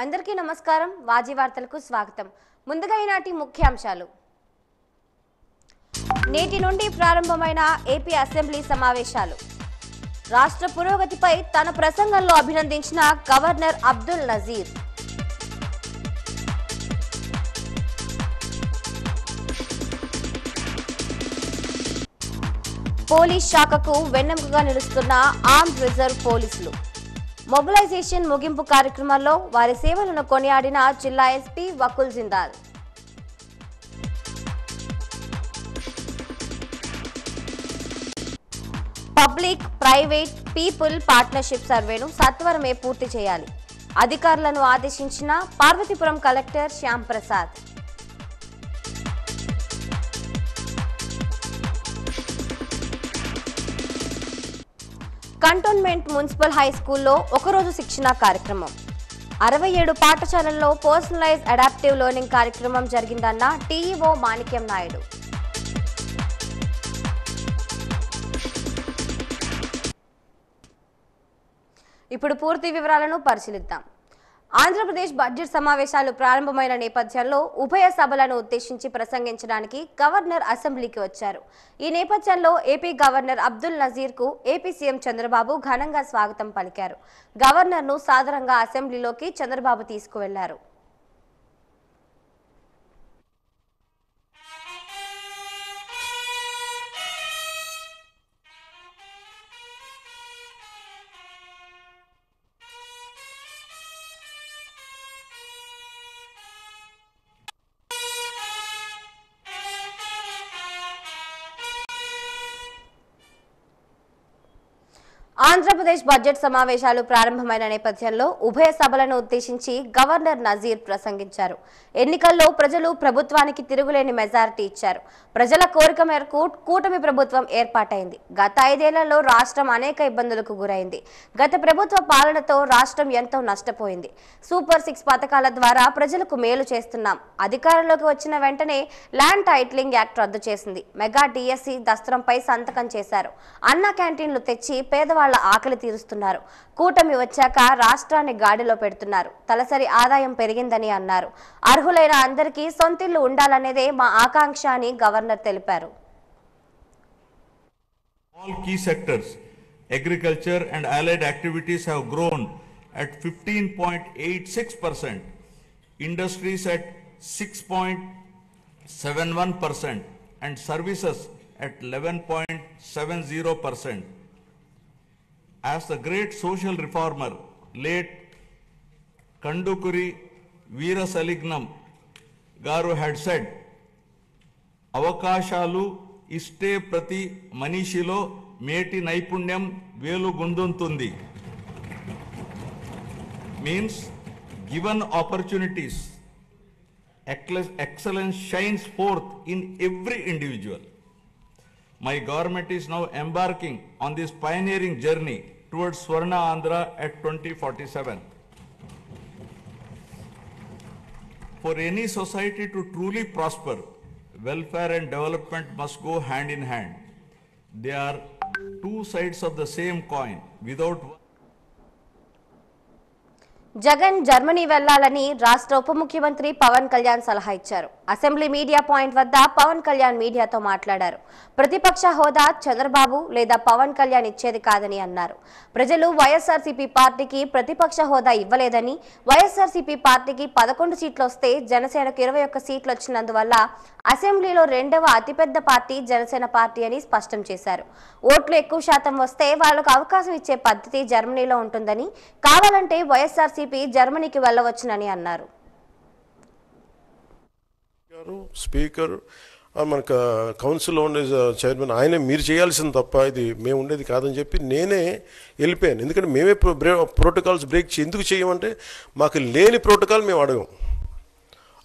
అందరికీ నమస్కారం. వాజీ వార్తలకు స్వాగతం. ముందుగా ఈనాటి ముఖ్యాంశాలు. నేటి నుండి ప్రారంభమైన ఏపీ అసెంబ్లీ సమావేశాలు. రాష్ట్ర పురోగతిపై తన ప్రసంగంలో అభినందించిన గవర్నర్ అబ్దుల్ నజీర్. పోలీస్ శాఖకు వెన్నెముకగా నిలుస్తున్న ఆర్మ్డ్ రిజర్వ్ పోలీసులు. మొబిలైజేషన్ ముగింపు కార్యక్రమంలో వారి సేవలను కొనియాడిన జిల్లా SP Vakul Jindal. Public private people partnership సర్వేను సత్వరమే పూర్తి చేయాలి. అధికారులను ఆదేశించిన Parvathipuram collector Shyam Prasad. Cantonment municipal high స్కూల్లో ఒకరోజు శిక్షణ కార్యక్రమం. 67 పాఠశాలల్లో పర్సనలైజ్ అడాప్టివ్ లెర్నింగ్ కార్యక్రమం జరిగిందన్న టీఈఓ మాణిక్యం నాయుడు. ఇప్పుడు పూర్తి వివరాలను పరిశీలిద్దాం. ఆంధ్రప్రదేశ్ బడ్జెట్ సమావేశాలు ప్రారంభమైన నేపథ్యంలో ఉభయ సభలను ఉద్దేశించి ప్రసంగించడానికి గవర్నర్ అసెంబ్లీకి వచ్చారు. ఈ నేపథ్యంలో ఏపీ గవర్నర్ అబ్దుల్ నజీర్ కు ఏపీ సీఎం చంద్రబాబు ఘనంగా స్వాగతం పలికారు. గవర్నర్ ను సాదరంగా అసెంబ్లీలోకి చంద్రబాబు తీసుకువెళ్లారు. ఆంధ్రప్రదేశ్ బడ్జెట్ సమావేశాలు ప్రారంభమైన నేపథ్యంలో ఉభయ సభలను ఉద్దేశించి గవర్నర్ నజీర్ ప్రసంగించారు. ఎన్నికల్లో ప్రజలు ప్రభుత్వానికి తిరుగులేని మెజారిటీ ఇచ్చారు. ప్రజల కోరిక మేరకు కూటమి ప్రభుత్వం ఏర్పాటైంది. గత 5 ఏళ్లలో రాష్ట్రం అనేక ఇబ్బందులకు గురైంది. గత ప్రభుత్వ పాలనతో రాష్ట్రం ఎంతో నష్టపోయింది. సూపర్ 6 పథకాల ద్వారా ప్రజలకు మేలు చేస్తున్నాం. అధికారంలోకి వచ్చిన వెంటనే ల్యాండ్ టైటిలింగ్ యాక్ట్ రద్దు చేసింది. మెగా డిఎస్సి దస్త్రంపై సంతకం చేశారు. అన్న క్యాంటీన్లు తెచ్చి పేదవాళ్ల ఆకలి తీరుస్తున్నారు. కూటమి వచ్చాక రాష్ట్రాన్ని గాడిలో పెడుతున్నారు. తలసరి ఆదాయం పెరిగిందని అన్నారు. అర్హులైన అందరికీ సొంతిల్లు ఉండాలనేదే మా ఆకాంక్ష అని గవర్నర్ తెలిపారు. All key sectors, agriculture and allied activities have grown at 15.86%, industries at 6.71% and services at 11.70%. As the great social reformer, late Kandukuri Veerasalignam Garu had said, అవకాశాలు ఇష్టే ప్రతి మనిషిలో మేటి నైపుణ్యం వేలుగొందుతుంది. Means given opportunities, excellence shines forth in every individual. My government is now embarking on this pioneering journey towards Swarna Andhra at 2047. For any society to truly prosper, welfare and development must go hand in hand. They are two sides of the same coin. Without Jagan Germany వెళ్లాలని రాష్ట్ర ఉప ముఖ్యమంత్రి పవన్ కళ్యాణ్ సలహా ఇచ్చారు. Assembly media point వద్ద పవన్ కళ్యాణ్ మీడియాతో మాట్లాడారు. ప్రతిపక్ష హోదా చంద్రబాబు లేదా పవన్ కళ్యాణ్ ఇచ్చేది కాదని అన్నారు. ప్రజలు వైఎస్ఆర్సీపీ పార్టీకి ప్రతిపక్ష హోదా ఇవ్వలేదని, వైఎస్ఆర్సీపీ పార్టీకి 11 సీట్లు వస్తే జనసేనకు 21 సీట్లు వచ్చినందువల్ల అసెంబ్లీలో రెండవ అతిపెద్ద పార్టీ జనసేన పార్టీ అని స్పష్టం చేశారు. ఓట్లు ఎక్కువ శాతం వస్తే వాళ్లకు అవకాశం ఇచ్చే పద్ధతి జర్మనీలో ఉంటుందని, కావాలంటే వైఎస్ఆర్సీపీ జర్మనీకి వెళ్ళవచ్చునని అన్నారు. స్పీకర్ మనకు కౌన్సిల్లో ఉండే చైర్మన్ ఆయనే మీరు చేయాల్సింది తప్ప ఇది మేము ఉండేది కాదని చెప్పి నేనే వెళ్ళిపోయాను. ఎందుకంటే మేమే ప్రోటోకాల్స్ బ్రేక్ ఎందుకు చేయమంటే మాకు లేని ప్రోటోకాల్ మేము అడగం.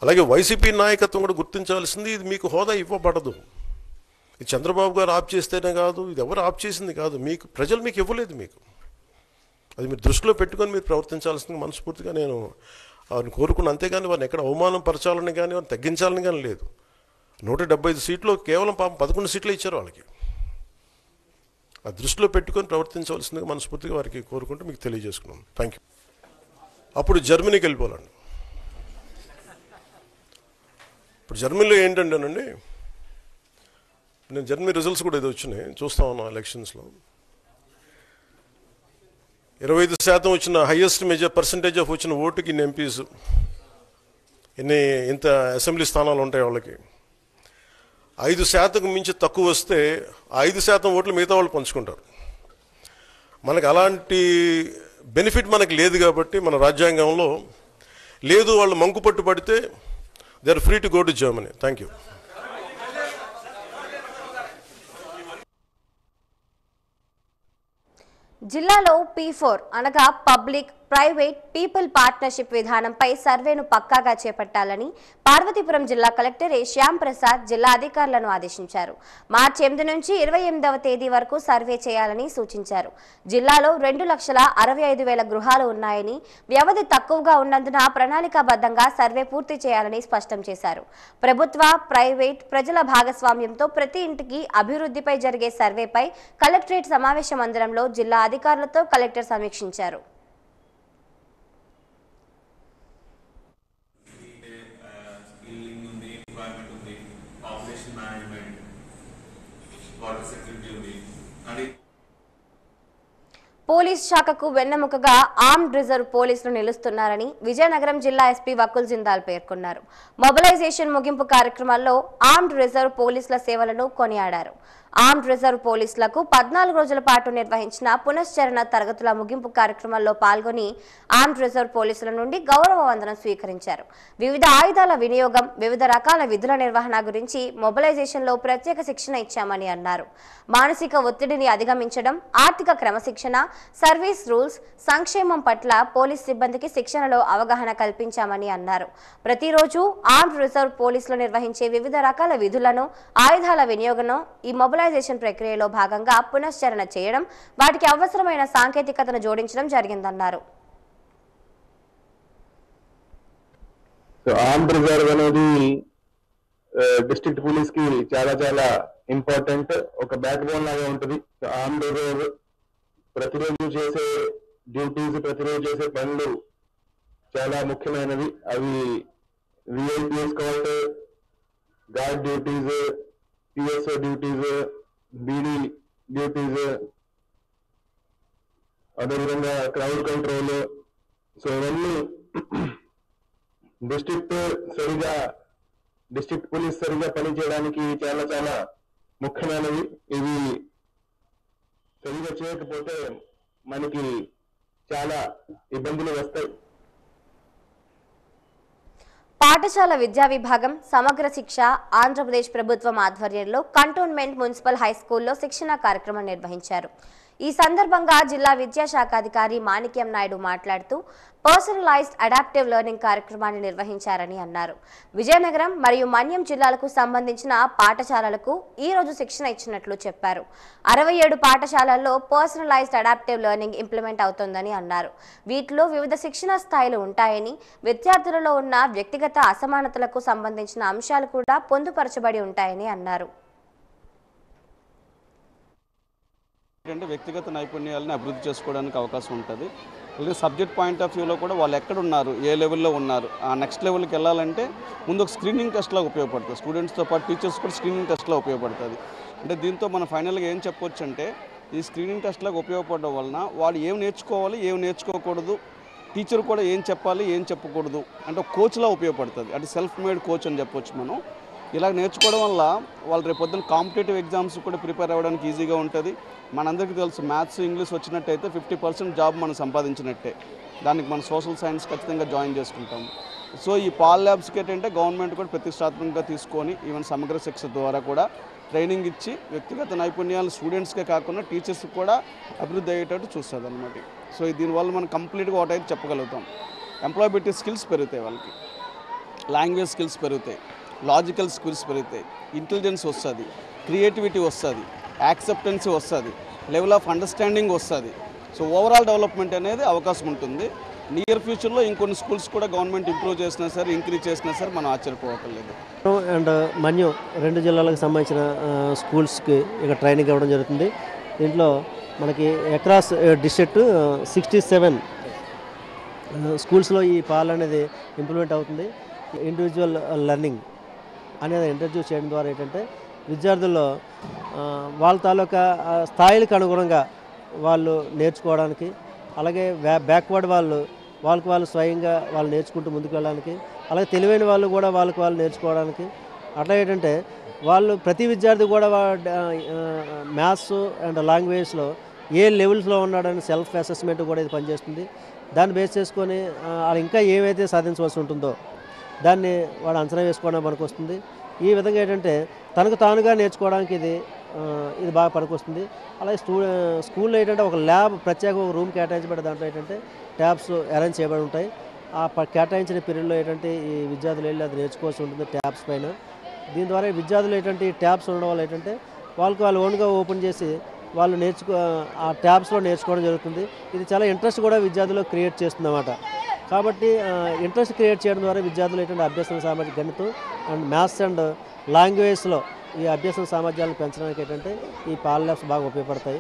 అలాగే వైసీపీ నాయకత్వం కూడా గుర్తించాల్సింది, ఇది మీకు హోదా ఇవ్వబడదు. ఇది చంద్రబాబు గారు ఆప్ చేస్తేనే కాదు, ఇది ఎవరు ఆప్ చేసింది కాదు, మీకు ప్రజలు మీకు ఇవ్వలేదు. మీకు అది మీరు దృష్టిలో పెట్టుకొని మీరు ప్రవర్తించాల్సింది మనస్ఫూర్తిగా నేను వారిని కోరుకున్నాను. అంతేగాని వారిని ఎక్కడ అవమానం పరచాలని కానీ వారిని తగ్గించాలని కానీ లేదు. 175 సీట్లు కేవలం 11 సీట్లే ఇచ్చారు వాళ్ళకి. ఆ దృష్టిలో పెట్టుకొని ప్రవర్తించవలసిందిగా మనస్ఫూర్తిగా వారికి కోరుకుంటూ మీకు తెలియజేసుకున్నాను. Thank you. అప్పుడు జర్మనీకి వెళ్ళిపోవాలండి. ఇప్పుడు జర్మనీలో ఏంటంటేనండి, నేను జర్మనీ రిజల్ట్స్ కూడా ఏదో వచ్చినాయి చూస్తా ఉన్నాను. ఎలక్షన్స్లో 25% వచ్చిన హైయెస్ట్ పర్సంటేజ్ ఆఫ్ వచ్చిన ఓటుకి ఇన్ని ఎంపీస్, ఇంత అసెంబ్లీ స్థానాలు ఉంటాయి వాళ్ళకి. 5% మించి తక్కువ వస్తే 5% ఓట్లు మిగతా వాళ్ళు పంచుకుంటారు. మనకు అలాంటి బెనిఫిట్ మనకు లేదు కాబట్టి మన రాజ్యాంగంలో లేదు. వాళ్ళు మంకు పట్టు పడితే they are free to go to Germany. Thank you. జిల్లాలో P4 అనగా పబ్లిక్ ప్రైవేట్ పీపుల్ పార్ట్నర్షిప్ విధానంపై సర్వేను పక్కాగా చేపట్టాలని పార్వతీపురం జిల్లా కలెక్టర్ శ్యామ్ ప్రసాద్ జిల్లా అధికారులను ఆదేశించారు. మార్చి 8 నుంచి 28వ తేదీ వరకు సర్వే చేయాలని సూచించారు. జిల్లాలో 2,65,000 గృహాలు ఉన్నాయని, వ్యవధి తక్కువగా ఉన్నందున ప్రణాళికాబద్ధంగా సర్వే పూర్తి చేయాలని స్పష్టం చేశారు. ప్రభుత్వ, ప్రైవేట్, ప్రజల భాగస్వామ్యంతో ప్రతి ఇంటికి అభివృద్ధిపై జరిగే సర్వేపై కలెక్టరేట్ సమావేశ మందిరంలో జిల్లా అధికారులతో కలెక్టర్ సమీక్షించారు. పోలీస్ శాఖకు వెన్నెముకగా ఆర్మ్డ్ రిజర్వ్ పోలీసులు నిలుస్తున్నారని విజయనగరం జిల్లా ఎస్పీ వకుల్ జిందాల్ పేర్కొన్నారు. మొబిలైజేషన్ ముగింపు కార్యక్రమాల్లో ఆర్మ్డ్ రిజర్వ్ పోలీసుల సేవలను కొనియాడారు. ఆర్మ్డ్ రిజర్వ్ పోలీసులకు 14 రోజుల పాటు నిర్వహించిన పునశ్చరణ తరగతుల ముగింపు కార్యక్రమంలో పాల్గొని ఆర్మ్డ్ రిజర్వ్ పోలీసుల నుండి గౌరవ వందనం స్వీకరించారు. వివిధ ఆయుధాల వినియోగం, వివిధ రకాల విధుల నిర్వహణ గురించి మొబిలైజేషన్లో ప్రత్యేక శిక్షణ ఇచ్చామని అన్నారు. మానసిక ఒత్తిడిని అధిగమించడం, ఆర్థిక క్రమశిక్షణ, సర్వీస్ రూల్స్, సంక్షేమం పట్ల పోలీస్ సిబ్బందికి శిక్షణలో అవగాహన కల్పించామని అన్నారు. ప్రతిరోజు ఆర్మ్డ్ రిజర్వ్ పోలీసులు నిర్వహించే వివిధ రకాల విధులను, ఆయుధాల వినియోగం ఈ మొబిలైజేషన్ ప్రక్రియలో భాగంగా పునశ్చరణ చేయడం, వాటికి అవసరమైన సాంకేతికతను జోడించడం జరిగిందన్నారు. ఆర్మ్డ్ రిజర్వ్ అనేది డిస్ట్రిక్ట్ పోలీస్ కి చాలా చాలా ఇంపార్టెంట్, ఒక బ్యాక్ బోన్ లాగా ఉంటుంది. ఆర్మ్డ్ రిజర్వ్ ప్రతిరోజు చేసే డ్యూటీస్, ప్రతిరోజు చేసే పనులు చాలా ముఖ్యమైనవి. అవి VIP escort, guard duties, PSO duties, BD duties, అదేవిధంగా క్రౌడ్ కంట్రోల్. సో ఇవన్నీ డిస్ట్రిక్ట్ పోలీస్ సరిగా పనిచేయడానికి చాలా చాలా ముఖ్యమైనవి. ఇవి సరిగా చేయకపోతే మనకి చాలా ఇబ్బందులు వస్తాయి. పాఠశాల విద్యా విభాగం సమగ్ర శిక్ష ఆంధ్రప్రదేశ్ ప్రభుత్వం ఆధ్వర్యంలో కంటోన్మెంట్ మున్సిపల్ హైస్కూల్లో శిక్షణ కార్యక్రమం నిర్వహించారు. ఈ సందర్భంగా జిల్లా విద్యాశాఖ అధికారి మాణిక్యం నాయుడు మాట్లాడుతూ పర్సనలైజ్డ్ అడాప్టివ్ లెర్నింగ్ కార్యక్రమాన్ని నిర్వహించారని అన్నారు. విజయనగరం మరియు మన్యం జిల్లాలకు సంబంధించిన పాఠశాలలకు ఈ రోజు శిక్షణ ఇచ్చినట్లు చెప్పారు. 67 పాఠశాలల్లో పర్సనలైజ్డ్ అడాప్టివ్ లెర్నింగ్ ఇంప్లిమెంట్ అవుతోందని అన్నారు. వీటిలో వివిధ శిక్షణ స్థాయిలు ఉంటాయని, విద్యార్థులలో ఉన్న వ్యక్తిగత అసమానతలకు సంబంధించిన అంశాలు కూడా పొందుపరచబడి ఉంటాయని అన్నారు. వ్యక్తిగత నైపుణ్యాలను అభివృద్ధి చేసుకోవడానికి అవకాశం ఉంటుంది. అలాగే సబ్జెక్ట్ పాయింట్ ఆఫ్ వ్యూలో కూడా వాళ్ళు ఎక్కడ ఉన్నారు, ఏ లెవెల్లో ఉన్నారు, ఆ నెక్స్ట్ లెవెల్కి వెళ్ళాలంటే ముందు ఒక స్క్రీనింగ్ టెస్ట్లో ఉపయోగపడుతుంది. స్టూడెంట్స్తో పాటు టీచర్స్ కూడా స్క్రీనింగ్ టెస్ట్లో ఉపయోగపడుతుంది. అంటే దీంతో మనం ఫైనల్గా ఏం చెప్పొచ్చు అంటే, ఈ స్క్రీనింగ్ టెస్ట్లకు ఉపయోగపడడం వలన వాళ్ళు ఏం నేర్చుకోవాలి, ఏం నేర్చుకోకూడదు, టీచర్ కూడా ఏం చెప్పాలి, ఏం చెప్పకూడదు అంటే కోచ్లా ఉపయోగపడుతుంది. అంటే సెల్ఫ్ మేడ్ కోచ్ అని చెప్పొచ్చు మనం. ఇలా నేర్చుకోవడం వల్ల వాళ్ళు రేపు పొద్దున్న కాంపిటేటివ్ ఎగ్జామ్స్ కూడా ప్రిపేర్ అవ్వడానికి ఈజీగా ఉంటుంది. మనందరికీ తెలుసు, మ్యాథ్స్, ఇంగ్లీష్ వచ్చినట్టయితే 50% జాబ్ మనం సంపాదించినట్టే. దానికి మనం సోషల్ సైన్స్ ఖచ్చితంగా జాయిన్ చేసుకుంటాం. సో ఈ పాల్ ల్యాబ్స్కి ఏంటంటే గవర్నమెంట్ కూడా ప్రతిష్టాత్మకంగా తీసుకొని ఈవెన్ సమగ్ర శిక్ష ద్వారా కూడా ట్రైనింగ్ ఇచ్చి వ్యక్తిగత నైపుణ్యాలు స్టూడెంట్స్కే కాకుండా టీచర్స్కి కూడా అభివృద్ధి అయ్యేటట్టు చూస్తుంది అనమాట. సో దీనివల్ల మనం కంప్లీట్గా ఒకటైతే చెప్పగలుగుతాం, ఎంప్లాయబిలిటీ స్కిల్స్ పెరుగుతాయి, వాళ్ళకి లాంగ్వేజ్ స్కిల్స్ పెరుగుతాయి, లాజికల్ స్కిల్స్ పెరుగుతాయి, ఇంటెలిజెన్స్ వస్తుంది, క్రియేటివిటీ వస్తుంది, యాక్సెప్టెన్సీ వస్తుంది, లెవెల్ ఆఫ్ అండర్స్టాండింగ్ వస్తుంది. సో ఓవరాల్ డెవలప్మెంట్ అనేది అవకాశం ఉంటుంది. నియర్ ఫ్యూచర్లో ఇంకొన్ని స్కూల్స్ కూడా గవర్నమెంట్ ఇంప్రూవ్ చేసినా సరే, ఇంక్రీజ్ చేసినా సరే మనం ఆశ్చర్యపోవట్లేదు. అండ్ మన్యం 2 జిల్లాలకు సంబంధించిన స్కూల్స్కి ఇక ట్రైనింగ్ ఇవ్వడం జరుగుతుంది. దీంట్లో మనకి అక్రాస్ డిస్ట్రిక్ట్ 67 స్కూల్స్లో ఈ పాల్ అనేది ఇంప్లిమెంట్ అవుతుంది. ఇండివిజువల్ లెర్నింగ్ అనేది ఇంట్రడ్యూస్ చేయడం ద్వారా ఏంటంటే విద్యార్థుల్లో వాళ్ళ తాలూకా స్థాయిలకు అనుగుణంగా వాళ్ళు నేర్చుకోవడానికి, అలాగే బ్యాక్వర్డ్ వాళ్ళకి వాళ్ళు స్వయంగా వాళ్ళు నేర్చుకుంటూ ముందుకు వెళ్ళడానికి, అలాగే తెలివైన వాళ్ళు కూడా వాళ్ళకి వాళ్ళు నేర్చుకోవడానికి, అట్లా ఏంటంటే వాళ్ళు ప్రతి విద్యార్థి కూడా మ్యాథ్స్ అండ్ లాంగ్వేజ్లో ఏ లెవెల్స్లో ఉన్నాడని సెల్ఫ్ అసెస్మెంట్ కూడా ఇది పనిచేస్తుంది. దాన్ని బేస్ చేసుకొని వాళ్ళు ఇంకా ఏమైతే సాధించవలసి ఉంటుందో దాన్ని వాడు అంచనా వేసుకోవడం పనికొస్తుంది. ఈ విధంగా ఏంటంటే తనకు తానుగా నేర్చుకోవడానికి ఇది బాగా పనికొస్తుంది. అలాగే స్కూల్లో ఏంటంటే ఒక ల్యాబ్ ప్రత్యేక ఒక రూమ్ కేటాయించబడే దాంట్లో ఏంటంటే ట్యాబ్స్ అరేంజ్ చేయబడి ఉంటాయి. ఆ కేటాయించిన పీరియడ్లో ఏంటంటే ఈ విద్యార్థులు వెళ్ళి అది నేర్చుకోవాల్సి ఉంటుంది ట్యాబ్స్ పైన. దీని ద్వారా విద్యార్థులు ఏంటంటే ఈ ట్యాబ్స్ ఉండడం వల్ల ఏంటంటే వాళ్ళు ఓన్గా ఓపెన్ చేసి వాళ్ళు ఆ ట్యాబ్స్లో నేర్చుకోవడం జరుగుతుంది. ఇది చాలా ఇంట్రెస్ట్ కూడా విద్యార్థులు క్రియేట్ చేస్తుంది అన్నమాట. కాబట్టి ఇంట్రెస్ట్ క్రియేట్ చేయడం ద్వారా విద్యార్థులు ఏంటంటే అభ్యసన సామర్థ్యం, గణితం అండ్ మ్యాథ్స్ అండ్ లాంగ్వేజ్లో ఈ అభ్యసన సామర్థ్యాలను పెంచడానికి ఏంటంటే ఈ పాల్ ల్యాబ్స్ బాగా ఉపయోగపడతాయి.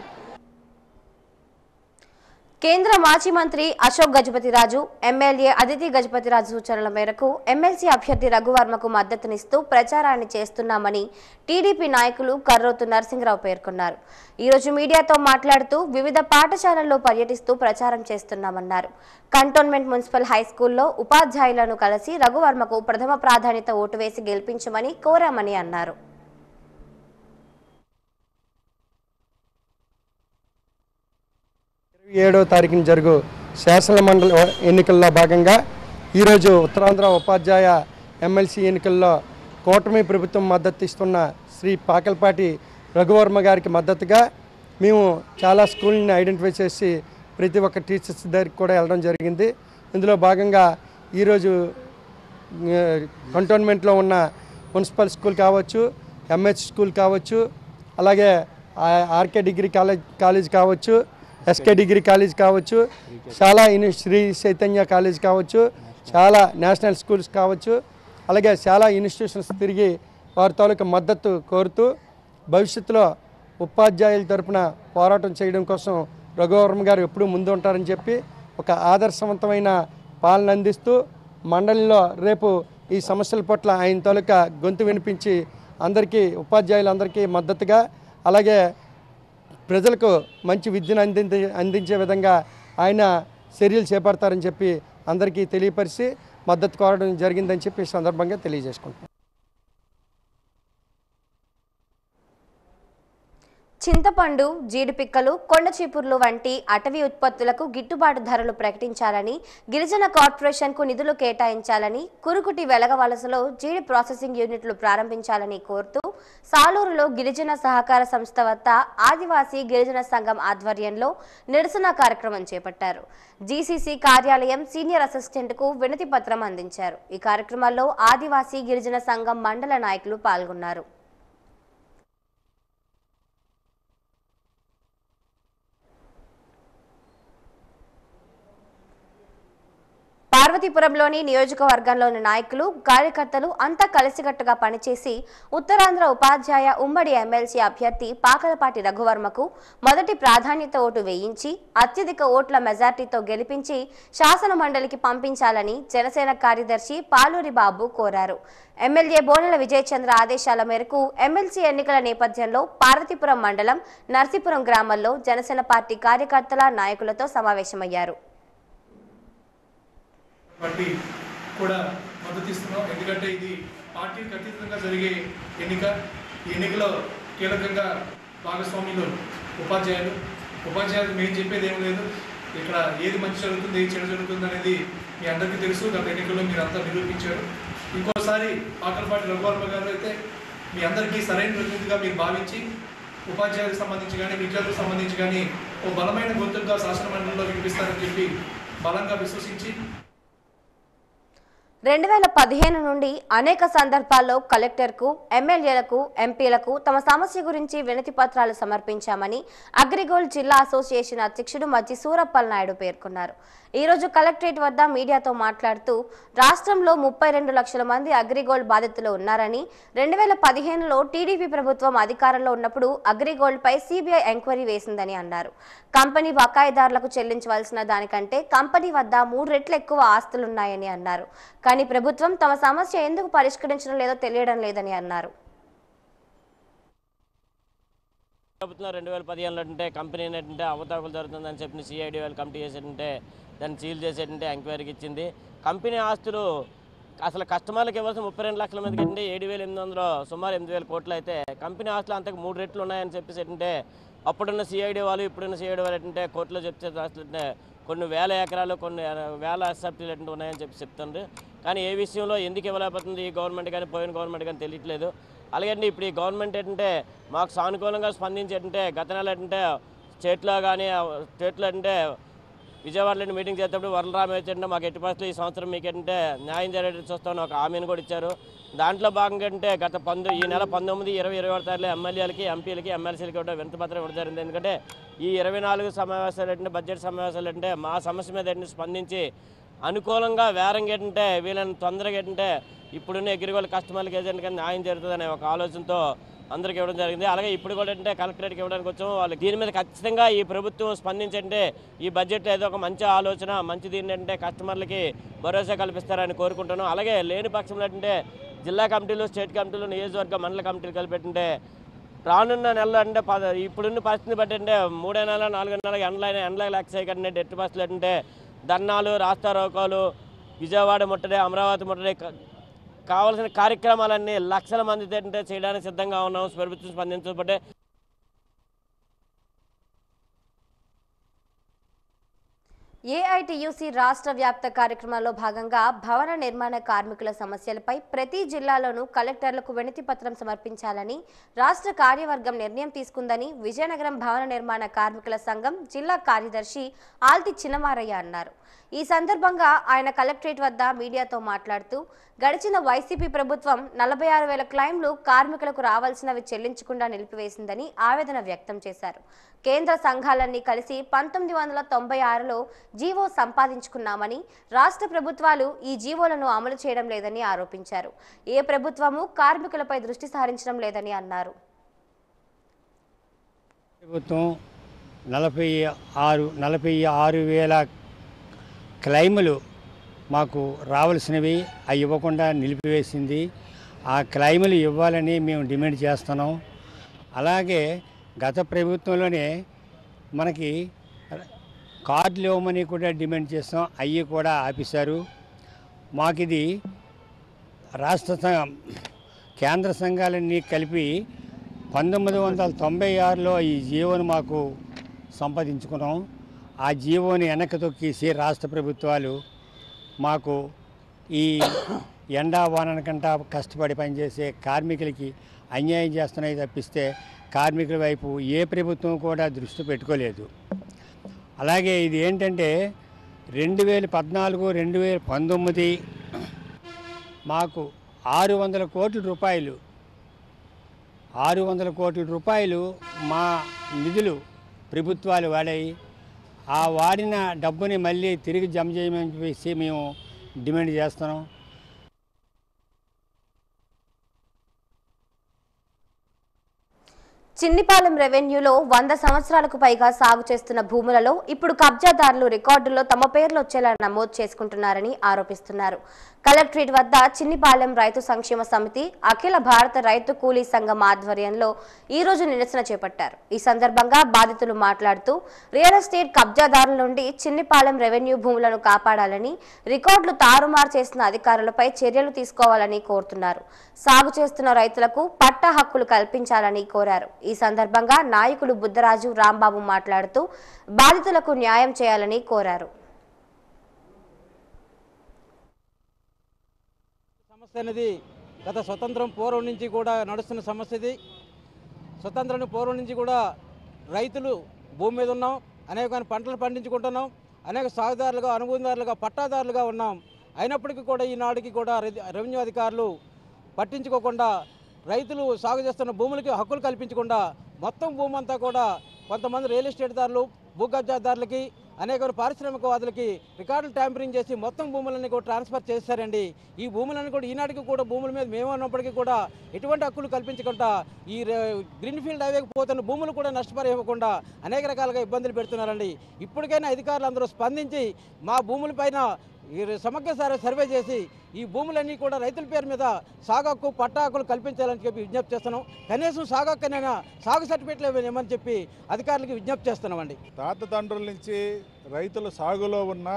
కేంద్ర మాజీ మంత్రి అశోక్ గజపతిరాజు, ఎమ్మెల్యే అదితి గజపతిరాజు సూచనల మేరకు ఎమ్మెల్సీ అభ్యర్థి రఘువర్మకు మద్దతునిస్తూ ప్రచారాన్ని చేస్తున్నామని టీడీపీ నాయకులు కర్రోతు నరసింహరావు పేర్కొన్నారు. ఈరోజు మీడియాతో మాట్లాడుతూ వివిధ పాఠశాలల్లో పర్యటిస్తూ ప్రచారం చేస్తున్నామన్నారు. కంటోన్మెంట్ మున్సిపల్ హైస్కూల్లో ఉపాధ్యాయులను కలిసి రఘువర్మకు ప్రథమ ప్రాధాన్యత ఓటు వేసి గెలిపించమని కోరామని అన్నారు. 27వ తారీఖున జరుగు శాసనమండలి ఎన్నికల్లో భాగంగా ఈరోజు ఉత్తరాంధ్ర ఉపాధ్యాయ ఎమ్మెల్సీ ఎన్నికల్లో కూటమి ప్రభుత్వం మద్దతు ఇస్తున్న శ్రీ పాకల్పాటి రఘువర్మ గారికి మద్దతుగా మేము చాలా స్కూల్ని ఐడెంటిఫై చేసి ప్రతి ఒక్క టీచర్స్ దగ్గరికి కూడా వెళ్ళడం జరిగింది. ఇందులో భాగంగా ఈరోజు కంటోన్మెంట్లో ఉన్న మున్సిపల్ స్కూల్ కావచ్చు, ఎంహెచ్ స్కూల్ కావచ్చు, అలాగే ఆర్కే డిగ్రీ కాలేజ్ కావచ్చు, ఎస్కే డిగ్రీ కాలేజ్ కావచ్చు, చాలా శ్రీ చైతన్య కాలేజ్ కావచ్చు, చాలా నేషనల్ స్కూల్స్ కావచ్చు, అలాగే చాలా ఇన్స్టిట్యూషన్స్ తిరిగి వారి తాలూకా మద్దతు కోరుతూ భవిష్యత్తులో ఉపాధ్యాయుల తరపున పోరాటం చేయడం కోసం రఘువర్మ గారు ఎప్పుడూ ముందు ఉంటారని చెప్పి ఒక ఆదర్శవంతమైన పాలన అందిస్తూ మండలిలో రేపు ఈ సమస్యల పట్ల ఆయన తాలూకా గొంతు వినిపించి అందరికీ ఉపాధ్యాయులందరికీ మద్దతుగా, అలాగే ప్రజలకు మంచి విద్యను అందించే విధంగా ఆయన చర్యలు చేపడతారని చెప్పి అందరికీ తెలియపరిచి మద్దతు కోరడం జరిగిందని చెప్పి ఈ సందర్భంగా తెలియజేసుకుంటున్నాను. చింతపండు, జీడిపిక్కలు, కొండచీపుర్లు వంటి అటవీ ఉత్పత్తులకు గిట్టుబాటు ధరలు ప్రకటించాలని, గిరిజన కార్పొరేషన్కు నిధులు కేటాయించాలని, కురుకుటి వెలగవలసలో జీడి ప్రాసెసింగ్ యూనిట్లు ప్రారంభించాలని కోరుతూ సాలూరులో గిరిజన సహకార సంస్థ వద్ద ఆదివాసీ గిరిజన సంఘం ఆధ్వర్యంలో నిరసన కార్యక్రమం చేపట్టారు. జీసీసీ కార్యాలయం సీనియర్ అసిస్టెంట్కు వినతి పత్రం అందించారు. ఈ కార్యక్రమంలో ఆదివాసీ గిరిజన సంఘం మండల నాయకులు పాల్గొన్నారు. పార్వతీపురంలోని నియోజకవర్గంలోని నాయకులు, కార్యకర్తలు అంతా కలిసికట్టుగా పనిచేసి ఉత్తరాంధ్ర ఉపాధ్యాయ ఉమ్మడి ఎమ్మెల్సీ అభ్యర్థి పాకలపాటి రఘువర్మకు మొదటి ప్రాధాన్యత ఓటు వేయించి అత్యధిక ఓట్ల మెజార్టీతో గెలిపించి శాసన మండలికి పంపించాలని జనసేన కార్యదర్శి పాలూరి బాబు కోరారు. ఎమ్మెల్యే బోనెల విజయచంద్ర ఆదేశాల మేరకు ఎమ్మెల్సీ ఎన్నికల నేపథ్యంలో పార్వతీపురం మండలం నర్సీపురం గ్రామంలో జనసేన పార్టీ కార్యకర్తల నాయకులతో సమావేశమయ్యారు. పార్టీ కూడా మద్దతు ఇస్తున్నాం. ఎందుకంటే ఇది పార్టీకి అతీతంగా జరిగే ఎన్నిక. ఈ ఎన్నికలో కీలకంగా భాగస్వామ్యులు ఉపాధ్యాయులు మేము చెప్పేది ఏం లేదు. ఇక్కడ ఏది మంచి జరుగుతుంది ఏది చెడు జరుగుతుంది అనేది మీ అందరికీ తెలుసు. గత ఎన్నికల్లో మీరు అంతా నిరూపించారు. ఇంకోసారి ఆకలపాటి రఘువర్మ గారు అయితే మీ అందరికీ సరైన ప్రతినిధిగా మీరు భావించి ఉపాధ్యాయులకు సంబంధించి కానీ విద్యార్థులకు సంబంధించి కానీ ఓ బలమైన గొంతుగా శాసన మండలిలో వినిపిస్తారని చెప్పి బలంగా విశ్వసించి 2015 నుండి అనేక సందర్భాల్లో కలెక్టర్కు, ఎమ్మెల్యేలకు, ఎంపీలకు తమ సమస్య గురించి వినతి పత్రాలు సమర్పించామని అగ్రిగోల్డ్ జిల్లా అసోసియేషన్ అధ్యక్షుడు మజ్జి సూరప్పల్ నాయుడు పేర్కొన్నారు. ఈ రోజు కలెక్టరేట్ వద్ద మీడియాతో మాట్లాడుతూ రాష్ట్రంలో 32 లక్షల మంది అగ్రిగోల్డ్ బాధితులు ఉన్నారని 2015లో టీడీపీ ప్రభుత్వం అధికారంలో ఉన్నప్పుడు అగ్రిగోల్డ్ పై సిబిఐ ఎంక్వైరీ వేసిందని అన్నారు. కంపెనీ బకాయిదారులకు చెల్లించవలసిన దానికంటే కంపెనీ వద్ద 3 రెట్లు ఎక్కువ ఆస్తులున్నాయని అన్నారు. కానీ ప్రభుత్వం తమ సమస్య ఎందుకు పరిష్కరించడం లేదో తెలియడం లేదని అన్నారు. ప్రభుత్వం 2015లో అంటే కంపెనీ ఏంటంటే అవతాకులు జరుగుతుందని చెప్పిన సిఐడి వాళ్ళు కమిటీ చేసేటంటే దాన్ని సీల్ చేసేటంటే ఎంక్వైరీకి ఇచ్చింది. కంపెనీ ఆస్తులు అసలు కస్టమర్లకు ఇవ్వాల్సిన 32 లక్షల మందికి అంటే 7,800 సుమారు 8,000 కోట్లు అయితే కంపెనీ ఆస్తులు అంతకు 3 రెట్లు ఉన్నాయని చెప్పేసి ఏంటంటే అప్పుడున్న సిఐడి వాళ్ళు ఇప్పుడున్న సిఐడి వాళ్ళు ఏంటంటే కోర్టులో చెప్తే ఆస్తులు అంటే కొన్ని వేల ఎకరాలు కొన్ని వేల అసెప్టీలు ఏంటంటే ఉన్నాయని చెప్పి చెప్తుంది. కానీ ఏ విషయంలో ఎందుకు ఇవ్వలేకపోతుంది ఈ గవర్నమెంట్ కానీ పోయిన గవర్నమెంట్ కానీ తెలియట్లేదు. అలాగే ఇప్పుడు ఈ గవర్నమెంట్ ఏంటంటే మాకు సానుకూలంగా స్పందించి ఏంటంటే గత నెల ఏంటంటే స్టేట్లో అంటే విజయవాడలో మీటింగ్ చేసేటప్పుడు వరలరామ ఏంటంటే మాకు ఎట్టి పరిస్థితులు ఈ సంవత్సరం మీకు ఏంటంటే న్యాయం జరిగేట్టు చూస్తామని ఒక హామీని కూడా ఇచ్చారు. దాంట్లో భాగంగా అంటే ఈ నెల 19, 20, 21 తారీఖులో ఎమ్మెల్యేలకి, ఎంపీలకి, ఎమ్మెల్సీలకి కూడా వినతి పత్రం ఇవ్వడం జరిగింది. ఎందుకంటే ఈ 24 సమావేశాలు ఏంటంటే బడ్జెట్ సమావేశాలు అంటే మా సమస్య మీద ఏంటంటే స్పందించి అనుకూలంగా వేరంగా ఏంటంటే వీళ్ళని తొందరగా ఏంటంటే ఇప్పుడున్న అగ్రిగోల్డ్ కస్టమర్లకి ఏజెంట్ కానీ న్యాయం జరుగుతుందనే ఒక ఆలోచనతో అందరికీ ఇవ్వడం జరిగింది. అలాగే ఇప్పుడు కూడా అంటే కలెక్టరేట్కి ఇవ్వడానికి వచ్చాము. వాళ్ళకి దీని మీద ఖచ్చితంగా ఈ ప్రభుత్వం స్పందించంటే ఈ బడ్జెట్లో ఏదో ఒక మంచి ఆలోచన మంచి దీన్ని అంటే కస్టమర్లకి భరోసా కల్పిస్తారని కోరుకుంటున్నాం. అలాగే లేని పక్షంలో అంటే జిల్లా కమిటీలు, స్టేట్ కమిటీలు, నియోజకవర్గ మండల కమిటీలు కలిపెట్టింటే రానున్న నెలలో అంటే ఇప్పుడున్న పరిస్థితిని బట్టి అంటే 3 నెలల 4 నెలల ఎండ్ల లెక్స్ కంటే ఎట్టి పరిస్థితులు ఏంటంటే ధర్నాలు, రాస్తారోకోలు, విజయవాడ ముట్టడి, అమరావతి ముట్టడి కావాల్సిన కార్యక్రమాలన్నీ లక్షల మంది ఏంటంటే చేయడానికి సిద్ధంగా ఉన్నాం. ప్రభుత్వం స్పందించబట్టే ఏఐటియుసి రాష్ట్ర వ్యాప్త కార్యక్రమాల్లో భాగంగా భవన నిర్మాణ కార్మికుల సమస్యలపై ప్రతి జిల్లాలోనూ కలెక్టర్లకు వినతి పత్రం సమర్పించాలని రాష్ట్ర కార్యవర్గం నిర్ణయం తీసుకుందని విజయనగరం భవన నిర్మాణ కార్మికుల సంఘం జిల్లా కార్యదర్శి ఆల్తి చిన్నమారయ్య అన్నారు. ఈ సందర్భంగా ఆయన కలెక్టరేట్ వద్ద మీడియాతో మాట్లాడుతూ గడిచిన వైసీపీ ప్రభుత్వం 46,000 క్లెయిమ్లు కార్మికులకు రావాల్సినవి చెల్లించకుండా నిలిపివేసిందని ఆవేదన వ్యక్తం చేశారు. కేంద్ర సంఘాలన్నీ కలిసి 1996లో జీవో సంపాదించుకున్నామని రాష్ట్ర ప్రభుత్వాలు ఈ జీవోలను అమలు చేయడం లేదని ఆరోపించారు. ఏ ప్రభుత్వము కార్మికులపై దృష్టి సారించడం లేదని అన్నారు. ప్రభుత్వం 46,000 క్లెయిములు మాకు రావాల్సినవి అవి ఇవ్వకుండా నిలిపివేసింది. ఆ క్లెయిములు ఇవ్వాలని మేము డిమాండ్ చేస్తున్నాం. అలాగే గత ప్రభుత్వంలోనే మనకి కార్డులు ఇవ్వమని కూడా డిమాండ్ చేస్తాం, అవి కూడా ఆపేశారు. మాకు ఇది కేంద్ర సంఘాలన్నీ కలిపి 1996లో ఈ జీవోను మాకు సంపాదించుకున్నాం. ఆ జీవోని వెనక్కి తొక్కేసి రాష్ట్ర ప్రభుత్వాలు మాకు ఈ ఎండా వానకంట కష్టపడి పనిచేసే కార్మికులకి అన్యాయం చేస్తున్నాయి తప్పిస్తే కార్మికుల వైపు ఏ ప్రభుత్వం కూడా దృష్టి పెట్టుకోలేదు. అలాగే ఇది ఏంటంటే 2014, 2019 మాకు 600 కోట్ల రూపాయలు మా నిధులు ప్రభుత్వాలు వాడాయి. ఆ వాడిన డబ్బుని మళ్ళీ తిరిగి జమ చేయమని చెప్పేసి మేము డిమాండ్ చేస్తున్నాం. చిన్నిపాలెం రెవెన్యూలో 100 సంవత్సరాలకు పైగా సాగు చేస్తున్న భూములలో ఇప్పుడు కబ్జాదారులు రికార్డుల్లో తమ పేర్లు వచ్చేలా నమోదు చేసుకుంటున్నారని ఆరోపిస్తున్నారు. కలెక్టరేట్ వద్ద చిన్నిపాలెం రైతు సంక్షేమ సమితి, అఖిల భారత రైతు కూలీ సంఘం ఆధ్వర్యంలో ఈ రోజు నిరసన చేపట్టారు. ఈ సందర్భంగా బాధితులు మాట్లాడుతూ రియల్ ఎస్టేట్ కబ్జాదారుల నుండి చిన్నిపాలెం రెవెన్యూ భూములను కాపాడాలని, రికార్డులు తారుమారు చేసిన అధికారులపై చర్యలు తీసుకోవాలని కోరుతున్నారు. సాగు చేస్తున్న రైతులకు పట్టా హక్కులు కల్పించాలని కోరారు. ఈ ఈ సందర్భంగా నాయకులు బుద్ధరాజు, రాంబాబు మాట్లాడుతూ బాధితులకు న్యాయం చేయాలని కోరారు. సమస్య అనేది గత స్వతంత్రం పూర్వం నుంచి కూడా నడుస్తున్న సమస్య ఇది. స్వతంత్రం పూర్వం నుంచి కూడా రైతులు భూమి మీద ఉన్నాం, అనేక పంటలు పండించుకుంటున్నాం, అనేక సాగుదారులుగా, అనుభూతిదారులుగా, పట్టాదారులుగా ఉన్నాం. అయినప్పటికీ కూడా ఈనాటికి కూడా రెవెన్యూ అధికారులు పట్టించుకోకుండా రైతులు సాగు చేస్తున్న భూములకి హక్కులు కల్పించకుండా మొత్తం భూమి అంతా కూడా కొంతమంది రియల్ ఎస్టేట్ దారులు, భూ కబ్జాదారులకి, అనేక పారిశ్రామికవాదులకి రికార్డులు ట్యాంపరింగ్ చేసి మొత్తం భూములన్నీ కూడా ట్రాన్స్ఫర్ చేశారండి. ఈ భూములన్నీ కూడా ఈనాటికి కూడా భూముల మీద మేము ఉన్నప్పటికీ కూడా ఎటువంటి హక్కులు కల్పించకుండా ఈ గ్రీన్ఫీల్డ్ హైవేకి పోతున్న భూములు కూడా నష్టపరివ్వకుండా అనేక రకాలుగా ఇబ్బందులు పెడుతున్నారండి. ఇప్పటికైనా అధికారులు అందరూ స్పందించి మా భూములపైన ఈ సమగ్ర సర్వే చేసి ఈ భూములన్నీ కూడా రైతుల పేరు మీద సాగు హక్కు, పట్టా హక్కులు కల్పించాలని చెప్పి విజ్ఞప్తి చేస్తున్నాం. కనీసం సాగు హక్కునైనా, సాగు సర్టిఫికేట్లు ఇవ్వమని చెప్పి అధికారులకు విజ్ఞప్తి చేస్తున్నామండి. తాత తండ్రుల నుంచి రైతులు సాగులో ఉన్న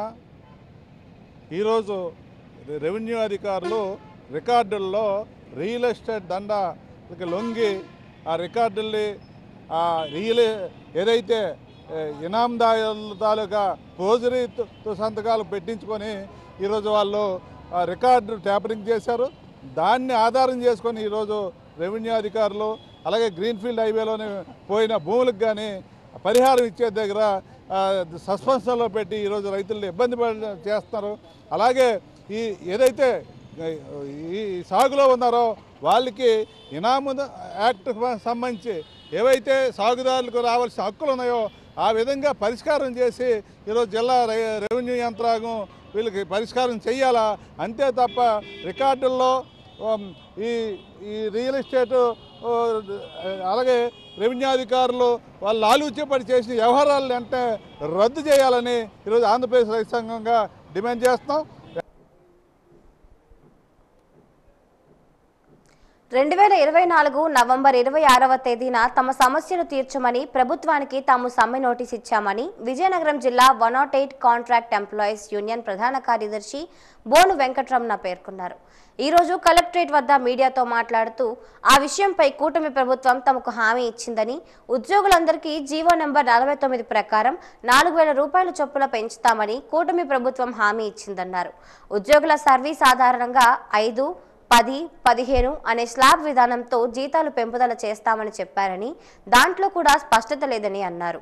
ఈరోజు రెవెన్యూ అధికారులు రికార్డుల్లో రియల్ ఎస్టేట్ దండకి లొంగి ఆ రికార్డుల్ని ఏదైతే ఇనాందారుల తాలూకా ఫోర్జరీ సంతకాలు పెట్టించుకొని ఈరోజు వాళ్ళు రికార్డు ట్యాపరింగ్ చేశారు. దాన్ని ఆధారం చేసుకొని ఈరోజు రెవెన్యూ అధికారులు అలాగే గ్రీన్ఫీల్డ్ హైవేలోని పోయిన భూములకు కానీ పరిహారం ఇచ్చే దగ్గర సస్పెన్షన్లో పెట్టి ఈరోజు రైతులను ఇబ్బంది చేస్తున్నారు. అలాగే ఏదైతే ఈ సాగులో ఉన్నారో వాళ్ళకి ఇనాము యాక్ట్కి సంబంధించి ఏవైతే సాగుదారులకు రావాల్సిన హక్కులు ఉన్నాయో ఆ విధంగా పరిష్కారం చేసి ఈరోజు జిల్లా రెవెన్యూ యంత్రాంగం వీళ్ళకి పరిష్కారం చేయాలా. అంతే తప్ప రికార్డుల్లో ఈ రియల్ ఎస్టేటు అలాగే రెవెన్యూ అధికారులు వాళ్ళు ఆలోచింపడి చేసిన వ్యవహారాలను అంటే రద్దు చేయాలని ఈరోజు ఆంధ్రప్రదేశ్ రైతు సంఘంగా డిమాండ్ చేస్తున్నాం. 2024 నవంబర్ 26వ తేదీన తమ సమస్యను తీర్చమని ప్రభుత్వానికి తాము సమ్మె నోటీస్ ఇచ్చామని విజయనగరం జిల్లా 108 కాంట్రాక్ట్ ఎంప్లాయీస్ యూనియన్ ప్రధాన కార్యదర్శి బోను వెంకటరమణ పేర్కొన్నారు. ఈరోజు కలెక్టరేట్ వద్ద మీడియాతో మాట్లాడుతూ ఆ విషయంపై కూటమి ప్రభుత్వం తమకు హామీ ఇచ్చిందని, ఉద్యోగులందరికీ జీవో నంబర్ 49 ప్రకారం 4000 రూపాయల చొప్పున పెంచుతామని కూటమి ప్రభుత్వం హామీ ఇచ్చిందన్నారు. ఉద్యోగుల సర్వీస్ ఆధారంగా 5, 10, 15 అనే స్లాబ్ విధానంతో జీతాలు పెంపుదల చేస్తామని చెప్పారని, దాంట్లో కూడా స్పష్టత లేదని అన్నారు.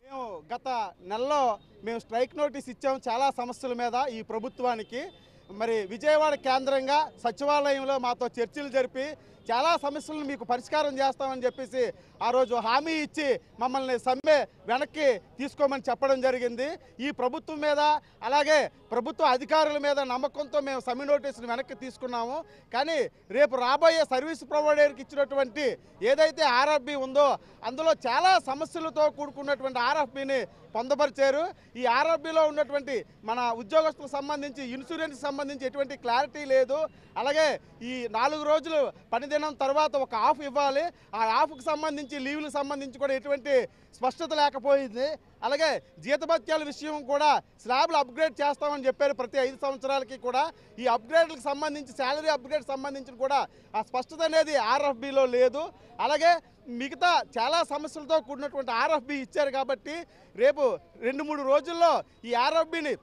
మేము గత నెలలో మేము స్ట్రైక్ నోటీస్ ఇచ్చాము చాలా సమస్యల మీద ఈ ప్రభుత్వానికి. మరి విజయవాడ కేంద్రంగా సచివాలయంలో మాతో చర్చలు జరిపి చాలా సమస్యలను మీకు పరిష్కారం చేస్తామని చెప్పేసి ఆ రోజు హామీ ఇచ్చి మమ్మల్ని సమ్మె వెనక్కి తీసుకోమని చెప్పడం జరిగింది. ఈ ప్రభుత్వం మీద అలాగే ప్రభుత్వ అధికారుల మీద నమ్మకంతో మేము సమ్మె నోటీసును వెనక్కి తీసుకున్నాము. కానీ రేపు రాబోయే సర్వీస్ ప్రొవైడర్కి ఇచ్చినటువంటి ఏదైతే ఆర్ఎఫ్బి ఉందో అందులో చాలా సమస్యలతో కూడుకున్నటువంటి ఆర్ఎఫ్బిని పొందపరిచారు. ఈ ఆర్ఎఫ్బిలో ఉన్నటువంటి మన ఉద్యోగస్తులకు సంబంధించి ఇన్సూరెన్స్ సంబంధించి ఎటువంటి క్లారిటీ లేదు. అలాగే ఈ 4 రోజులు పనిదినం తర్వాత ఒక ఆఫ్ ఇవ్వాలి. ఆ ఆఫ్కి సంబంధించి లీవ్లకు సంబంధించి కూడా ఎటువంటి స్పష్టత లేకపోయింది. అలాగే జీతభత్యాల విషయం కూడా స్లాబ్లు అప్గ్రేడ్ చేస్తామని చెప్పారు ప్రతి 5 సంవత్సరాలకి కూడా. ఈ అప్గ్రేడ్లకు సంబంధించి శాలరీ అప్గ్రేడ్ సంబంధించి కూడా ఆ స్పష్టత అనేది ఆర్ఎఫ్బిలో లేదు. అలాగే మిగతా చాలా సమస్యలతో కూడినటువంటి ఆర్ఎఫ్బి ఇచ్చారు కాబట్టి రేపు 2-3 రోజుల్లో ఈ ఆర్ఎఫ్బిని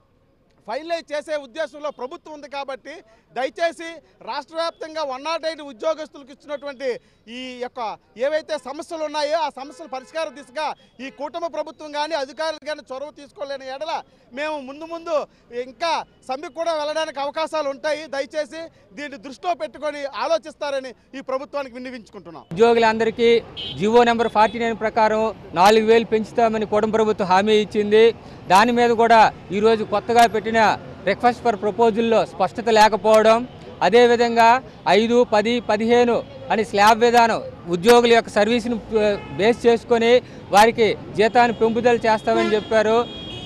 ఫైనలైజ్ చేసే ఉద్దేశంలో ప్రభుత్వం ఉంది. కాబట్టి దయచేసి రాష్ట్ర వ్యాప్తంగా 108 ఉద్యోగస్తులకు ఇచ్చినటువంటి ఈ యొక్క ఏవైతే సమస్యలు ఉన్నాయో ఆ సమస్యల పరిష్కార దిశగా ఈ కూటమి ప్రభుత్వం కానీ అధికారులు కానీ చొరవ తీసుకోలేని ఎడల మేము ముందు ఇంకా సమ్మెకు కూడా వెళ్ళడానికి అవకాశాలు ఉంటాయి. దయచేసి దీన్ని దృష్టిలో పెట్టుకొని ఆలోచిస్తారని ఈ ప్రభుత్వానికి విన్నవించుకుంటున్నాం. ఉద్యోగులందరికీ జీవో నెంబర్ 49 ప్రకారం 4000 పెంచుతామని కూటమి ప్రభుత్వం హామీ ఇచ్చింది. దాని మీద కూడా ఈరోజు కొత్తగా పెట్టిన రిక్వెస్ట్ ఫర్ ప్రపోజల్లో స్పష్టత లేకపోవడం, అదేవిధంగా 5, 10, 15 అని స్లాబ్ విధానం ఉద్యోగుల యొక్క సర్వీస్ను బేస్ చేసుకొని వారికి జీతాన్ని పెంపుదల చేస్తామని చెప్పారు.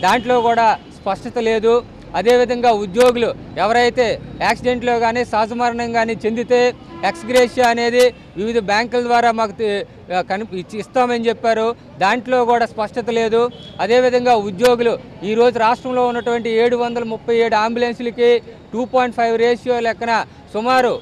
దాంట్లో కూడా స్పష్టత లేదు. అదేవిధంగా ఉద్యోగులు ఎవరైతే యాక్సిడెంట్లో కానీ సహజమరణం కానీ చెందితే ఎక్స్గ్రేషియా అనేది వివిధ బ్యాంకుల ద్వారా మాకు ఇస్తామని చెప్పారు. దాంట్లో కూడా స్పష్టత లేదు. అదేవిధంగా ఉద్యోగులు ఈరోజు రాష్ట్రంలో ఉన్నటువంటి 737 అంబులెన్సులకి 2.5 రేషియో లెక్కన సుమారు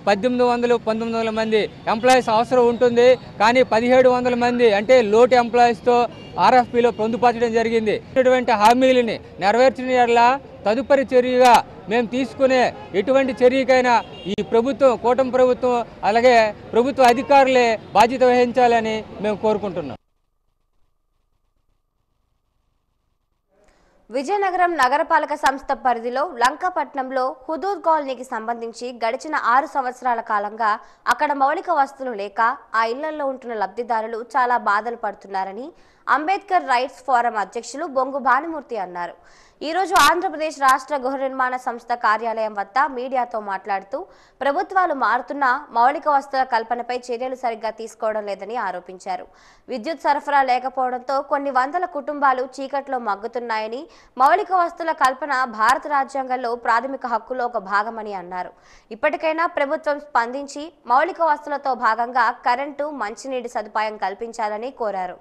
1800 1900 మంది ఎంప్లాయీస్ అవసరం ఉంటుంది. కానీ 1700 మంది అంటే లోటు ఎంప్లాయీస్తో ఆర్ఎఫ్పిలో పొందుపరచడం జరిగింది. ఇటువంటి హామీలని నెరవేర్చిన యెడల తదుపరి చర్యగా మేము తీసుకునే ఎటువంటి చర్యకైనా ఈ ప్రభుత్వం, కూటమి ప్రభుత్వం అలాగే ప్రభుత్వ అధికారులే బాధ్యత వహించాలని మేము కోరుకుంటున్నాం. విజయనగరం నగరపాలక సంస్థ పరిధిలో లంకాపట్నంలో హుదూద్ కాలనీకి సంబంధించి గడిచిన 6 సంవత్సరాల కాలంగా అక్కడ మౌలిక వసతులు లేక ఆ ఇళ్లలో ఉంటున్న లబ్ధిదారులు చాలా బాధలు పడుతున్నారని అంబేద్కర్ రైట్స్ ఫోరం అధ్యక్షులు బొంగు భానుమూర్తి అన్నారు. ఈరోజు ఆంధ్రప్రదేశ్ రాష్ట్ర గృహ నిర్మాణ సంస్థ కార్యాలయం వద్ద మీడియాతో మాట్లాడుతూ ప్రభుత్వాలు మారుతున్నా మౌలిక వసతుల కల్పనపై చర్యలు సరిగ్గా తీసుకోవడం లేదని ఆరోపించారు. విద్యుత్ సరఫరా లేకపోవడంతో కొన్ని వందల కుటుంబాలు చీకట్లో మగ్గుతున్నాయని, మౌలిక వసతుల కల్పన భారత రాజ్యాంగంలో ప్రాథమిక హక్కులో ఒక భాగమని అన్నారు. ఇప్పటికైనా ప్రభుత్వం స్పందించి మౌలిక వసతులతో భాగంగా కరెంటు, మంచినీటి సదుపాయం కల్పించాలని కోరారు.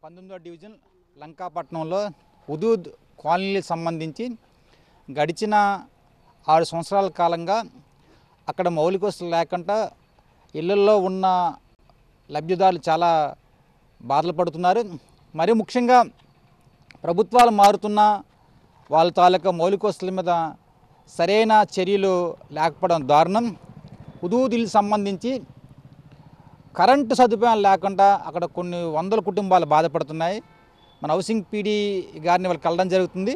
19వ డివిజన్ లంకాపట్నంలో హుదూద్ కాలనీకి సంబంధించి గడిచిన 6 సంవత్సరాల కాలంగా అక్కడ మౌలిక వసతులు లేకుండా ఇళ్లలో ఉన్న లబ్ధిదారులు చాలా బాధలు పడుతున్నారు. మరి ముఖ్యంగా ప్రభుత్వాలు మారుతున్న వాళ్ళ తాలూకా మౌలిక వసతుల మీద సరైన చర్యలు లేకపోవడం దారుణం. హుదూద్కి సంబంధించి కరెంటు సదుపాయం లేకుండా అక్కడ కొన్ని వందల కుటుంబాలు బాధపడుతున్నాయి. మన హౌసింగ్ పీడీ గారిని వాళ్ళు కలవడం జరుగుతుంది.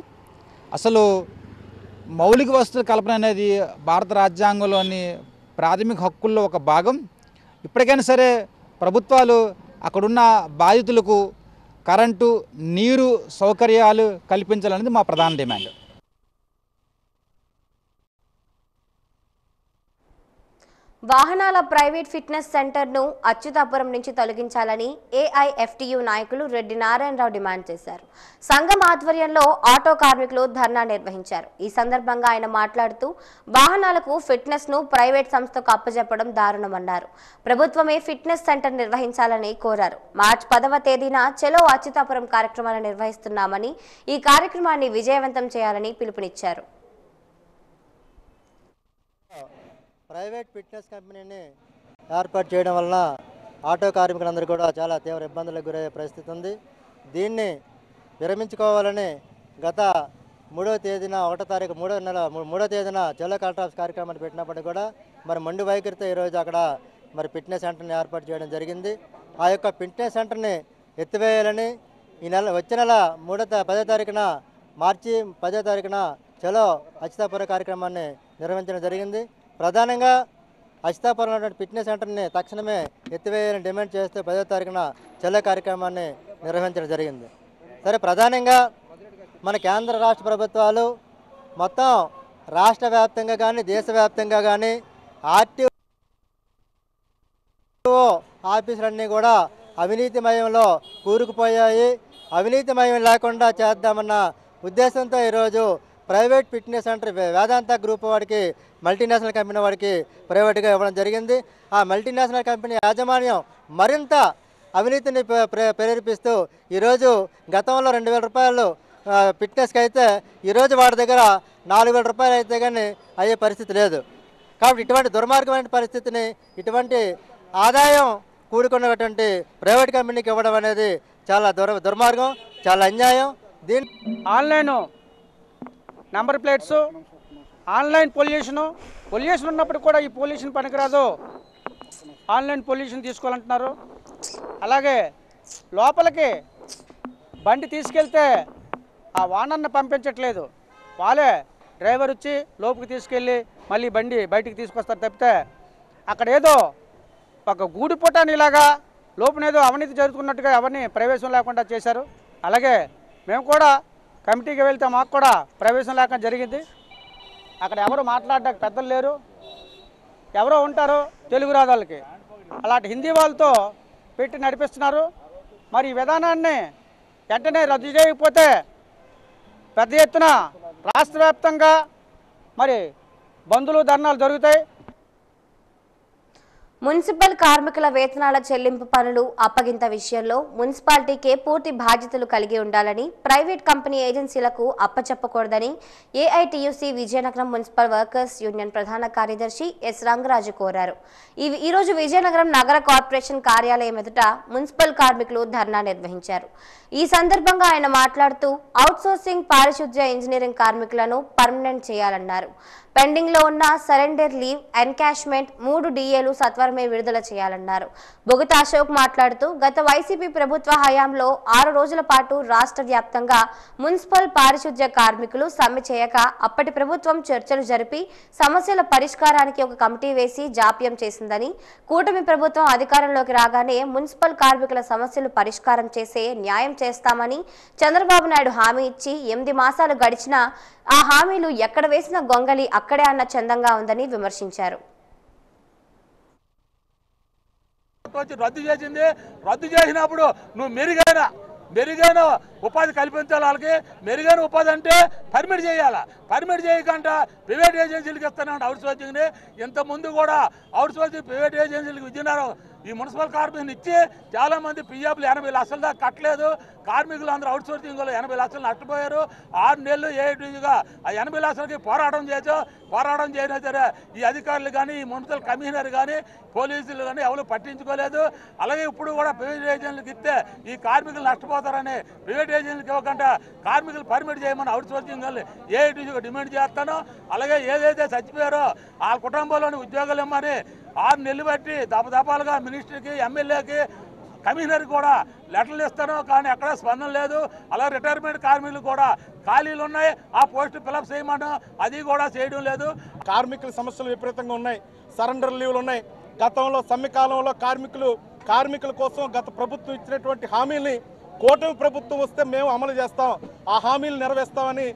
అసలు మౌలిక వసతుల కల్పన అనేది భారత రాజ్యాంగంలోని ప్రాథమిక హక్కుల్లో ఒక భాగం. ఇప్పటికైనా సరే ప్రభుత్వాలు అక్కడున్న బాధితులకు కరెంటు, నీరు సౌకర్యాలు కల్పించాలనేది మా ప్రధాన డిమాండ్. వాహనాల ప్రైవేట్ ఫిట్నెస్ సెంటర్ను అచ్యుతాపురం నుంచి తొలగించాలని ఏఐఎఫ్టియు నాయకులు రెడ్డి నారాయణరావు డిమాండ్ చేశారు. సంఘం ఆధ్వర్యంలో ఆటో కార్మికులు ధర్నా నిర్వహించారు. ఈ సందర్భంగా ఆయన మాట్లాడుతూ వాహనాలకు ఫిట్నెస్ను ప్రైవేట్ సంస్థకు అప్పజెప్పడం దారుణమన్నారు. ప్రభుత్వమే ఫిట్నెస్ సెంటర్ నిర్వహించాలని కోరారు. మార్చి 10వ తేదీన చలో అచ్యుతాపురం కార్యక్రమాన్ని నిర్వహిస్తున్నామని, ఈ కార్యక్రమాన్ని విజయవంతం చేయాలని పిలుపునిచ్చారు. ప్రైవేట్ ఫిట్నెస్ కంపెనీని ఏర్పాటు చేయడం వలన ఆటో కార్మికులందరూ కూడా చాలా తీవ్ర ఇబ్బందులకు గురయ్యే పరిస్థితి ఉంది. దీన్ని విరమించుకోవాలని గత 3వ తేదీన 1వ తారీఖు 3వ తేదీన చలో కలెక్టర్ ఆఫీస్ కార్యక్రమాన్ని పెట్టినప్పటికీ కూడా మరి మొండి వైఖరితో ఈరోజు అక్కడ మరి ఫిట్నెస్ సెంటర్ని ఏర్పాటు చేయడం జరిగింది. ఆ యొక్క ఫిట్నెస్ సెంటర్ని ఎత్తివేయాలని వచ్చే నెల 10వ తారీఖున మార్చి 10వ తారీఖున చలో అచ్యుతాపురం కార్యక్రమాన్ని నిర్వహించడం జరిగింది. ప్రధానంగా అచ్యుతాపురంలో ఫిట్నెస్ సెంటర్ని తక్షణమే ఎత్తివేయాలని డిమాండ్ చేస్తూ 10వ తారీఖున చలో కార్యక్రమాన్ని నిర్వహించడం జరిగింది. సరే, ప్రధానంగా మన కేంద్ర రాష్ట్ర ప్రభుత్వాలు మొత్తం రాష్ట్ర వ్యాప్తంగా కానీ దేశవ్యాప్తంగా కానీ ఆర్టీఓ ఆఫీసులన్నీ కూడా అవినీతిమయంలో కూరుకుపోయాయి. అవినీతిమయం లేకుండా చేద్దామన్న ఉద్దేశంతో ఈరోజు ప్రైవేట్ ఫిట్నెస్ సెంటర్ వేదాంత గ్రూప్ వాడికి, మల్టీనేషనల్ కంపెనీ వాడికి ప్రైవేట్గా ఇవ్వడం జరిగింది. ఆ మల్టీనేషనల్ కంపెనీ యాజమాన్యం మరింత అవినీతిని ప్రేరేపిస్తూ ఈరోజు గతంలో 2,000 రూపాయలు ఫిట్నెస్కి అయితే ఈరోజు వాడి దగ్గర 4,000 రూపాయలు అయితే కానీ అయ్యే పరిస్థితి లేదు. కాబట్టి ఇటువంటి దుర్మార్గమైన పరిస్థితిని, ఇటువంటి ఆదాయం కూడుకున్నటువంటి ప్రైవేట్ కంపెనీకి ఇవ్వడం అనేది చాలా దుర్మార్గం, చాలా అన్యాయం. దీని online number plates, online pollution ఉన్నప్పుడు కూడా ఈ పొల్యూషన్ పనికిరాదు, ఆన్లైన్ పొల్యూషన్ తీసుకోవాలంటున్నారు. అలాగే లోపలికి బండి తీసుకెళ్తే ఆ ఓనర్ని పంపించట్లేదు, వాళ్ళే డ్రైవర్ వచ్చి లోపలికి తీసుకెళ్ళి మళ్ళీ బండి బయటికి తీసుకొస్తారు తప్పితే అక్కడ ఏదో ఒక గూడిపుటాని ఇలాగా లోపల ఏదో అవినీతి జరుగుతున్నట్టుగా ఎవరిని ప్రవేశం లేకుండా చేశారు. అలాగే మేము కూడా కమిటీకి వెళ్తే మాకు కూడా ప్రవేశం లేకుండా జరిగింది. అక్కడ ఎవరు మాట్లాడడానికి పెద్దలు లేరు, ఎవరో ఉంటారు తెలుగు రాదు వాళ్ళకి, అలాంటి హిందీ వాళ్ళతో పెట్టి నడిపిస్తున్నారు. మరి ఈ విధానాన్ని వెంటనే రద్దు చేయకపోతే పెద్ద ఎత్తున రాష్ట్ర వ్యాప్తంగా మరి బంధులు ధర్నాలు జరుగుతాయి. మున్సిపల్ కార్మికుల వేతనాల చెల్లింపు పనులు అప్పగింత విషయంలో మున్సిపాలిటీకే పూర్తి బాధ్యతలు కలిగి ఉండాలని, ప్రైవేట్ కంపెనీ ఏజెన్సీలకు అప్పచెప్పకూడదని AITUC Vizianagaram municipal workers union ప్రధాన కార్యదర్శి ఎస్ రంగరాజు కోరారు. ఈ రోజు విజయనగరం నగర కార్పొరేషన్ కార్యాలయం ఎదుట మున్సిపల్ కార్మికులు ధర్నా నిర్వహించారు. ఈ సందర్భంగా ఆయన మాట్లాడుతూ అవుట్సోర్సింగ్ పారిశుద్ధ్య ఇంజనీరింగ్ కార్మికులను పర్మనెంట్ చేయాలన్నారు. పెండింగ్ లో ఉన్న సరెండర్ లీవ్, ఎన్కాష్మెంట్, 3 DAలు సత్వరమే విడుదల చేయాలన్నారు. బొగత అశోక్ మాట్లాడుతూ గత వైసీపీ ప్రభుత్వ హయాంలో 6 రోజుల పాటు రాష్ట్ర వ్యాప్తంగా మున్సిపల్ పారిశుద్ధ్య కార్మికులు సమ్మె చేయక అప్పటి ప్రభుత్వం చర్చలు జరిపి సమస్యల పరిష్కారానికి ఒక కమిటీ వేసి జాప్యం చేసిందని, కూటమి ప్రభుత్వం అధికారంలోకి రాగానే మున్సిపల్ కార్మికుల సమస్యలు పరిష్కారం చేసే న్యాయం చేస్తామని చంద్రబాబు నాయుడు హామీ ఇచ్చి 8 మాసాలు గడిచినా ఆ హామీలు ఎక్కడ వేసిన గొంగలి అక్కడే అన్న చందంగా ఉందని విమర్శించారు. రద్దు చేసింది. రద్దు చేసినప్పుడు నువ్వు మెరుగైన ఉపాధి కల్పించాలి. వాళ్ళకి మెరుగైన ఉపాధి అంటే పర్మిట్ చేయాలి. పర్మిట్ చేయకుండా ప్రైవేట్ ఏజెన్సీలకు ఇస్తానంటే అవుట్ సోర్సింగ్ని ఇంతకుముందు కూడా అవుట్ సోర్సింగ్ ప్రైవేట్ ఏజెన్సీలకు విజయనగరం ఈ మున్సిపల్ కార్పొరేషన్ ఇచ్చి చాలామంది పిఎఫ్లు 80 లక్షల దాకా కట్టలేదు. కార్మికులు అందరూ అవుట్ సోర్సింగ్లో 80 లక్షలు నష్టపోయారు. 6 నెలలు ఏఐటీగా ఆ 80 లక్షలకి పోరాటం చేయడం సరే ఈ అధికారులు కానీ, ఈ మున్సిపల్ కమిషనర్ కానీ, పోలీసులు కానీ ఎవరు పట్టించుకోలేదు. అలాగే ఇప్పుడు కూడా ప్రైవేట్ ఏజెన్సీలకు ఇస్తే ఈ కార్మికులు నష్టపోతారని ప్రైవేట్ ఏజెన్సీలకు ఇవ్వకుండా కార్మికులు పర్మిట్ చేయమని అవుట్ సోర్సింగ్ ఏఐటీగా డిమాండ్ చేస్తాను. అలాగే ఏదైతే చచ్చిపోయారో వాళ్ళ కుటుంబంలోని ఉద్యోగాలు ఇమ్మని 6 నెలలు బట్టి దపదపాలుగా మినిస్టర్కి, ఎమ్మెల్యేకి, కమిషనర్కి కూడా లెటర్లు ఇస్తాను. కానీ ఎక్కడ స్పందన లేదు. అలా రిటైర్మెంట్ కార్మికులు కూడా ఖాళీలు ఉన్నాయి. ఆ పోస్టు ఫిలప్ చేయమను, అది కూడా చేయడం లేదు. కార్మికుల సమస్యలు విపరీతంగా ఉన్నాయి. సరెండర్ లీవ్లు ఉన్నాయి. గతంలో సమ్మె కాలంలో కార్మికుల కోసం గత ప్రభుత్వం ఇచ్చినటువంటి హామీల్ని కూటమి ప్రభుత్వం వస్తే మేము అమలు చేస్తాం, ఆ హామీలు నెరవేర్స్తామని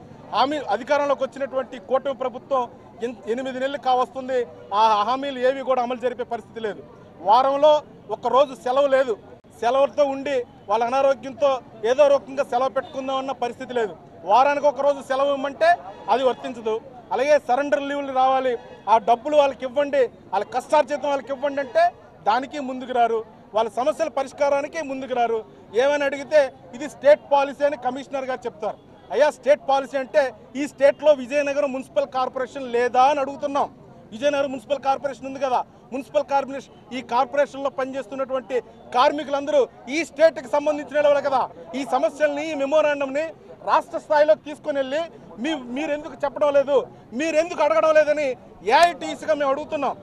అధికారంలోకి వచ్చినటువంటి కూటమి ప్రభుత్వం 8 నెలలు కావస్తుంది. ఆ హామీలు ఏవి కూడా అమలు జరిపే పరిస్థితి లేదు. వారంలో ఒక్కరోజు సెలవు లేదు. సెలవులతో ఉండి వాళ్ళ అనారోగ్యంతో ఏదో రకంగా సెలవు పెట్టుకుందామన్న పరిస్థితి లేదు. వారానికి ఒక రోజు సెలవు ఇవ్వమంటే అది వర్తించదు. అలాగే సరెండర్ లీవ్లు రావాలి, ఆ డబ్బులు వాళ్ళకి ఇవ్వండి, వాళ్ళ కష్టార్జితం వాళ్ళకి ఇవ్వండి అంటే దానికి ముందుకు రారు. వాళ్ళ సమస్యల పరిష్కారానికి ముందుకు రారు. ఏమని అడిగితే ఇది స్టేట్ పాలసీ అని కమిషనర్ గారు చెప్తారు. అయ్యా స్టేట్ పాలసీ అంటే ఈ స్టేట్లో విజయనగరం మున్సిపల్ కార్పొరేషన్ లేదా అని అడుగుతున్నాం. విజయనగరం మున్సిపల్ కార్పొరేషన్ ఉంది కదా, మున్సిపల్ కార్పొరేషన్ ఈ కార్పొరేషన్లో పనిచేస్తున్నటువంటి కార్మికులందరూ ఈ స్టేట్కి సంబంధించిన వాళ్ళు కదా. ఈ సమస్యల్ని, ఈ మెమోరాండంని రాష్ట్ర స్థాయిలోకి తీసుకుని వెళ్ళి మీరెందుకు చెప్పడం లేదు, మీరెందుకు అడగడం లేదని ఏఐటీసీగా మేము అడుగుతున్నాం.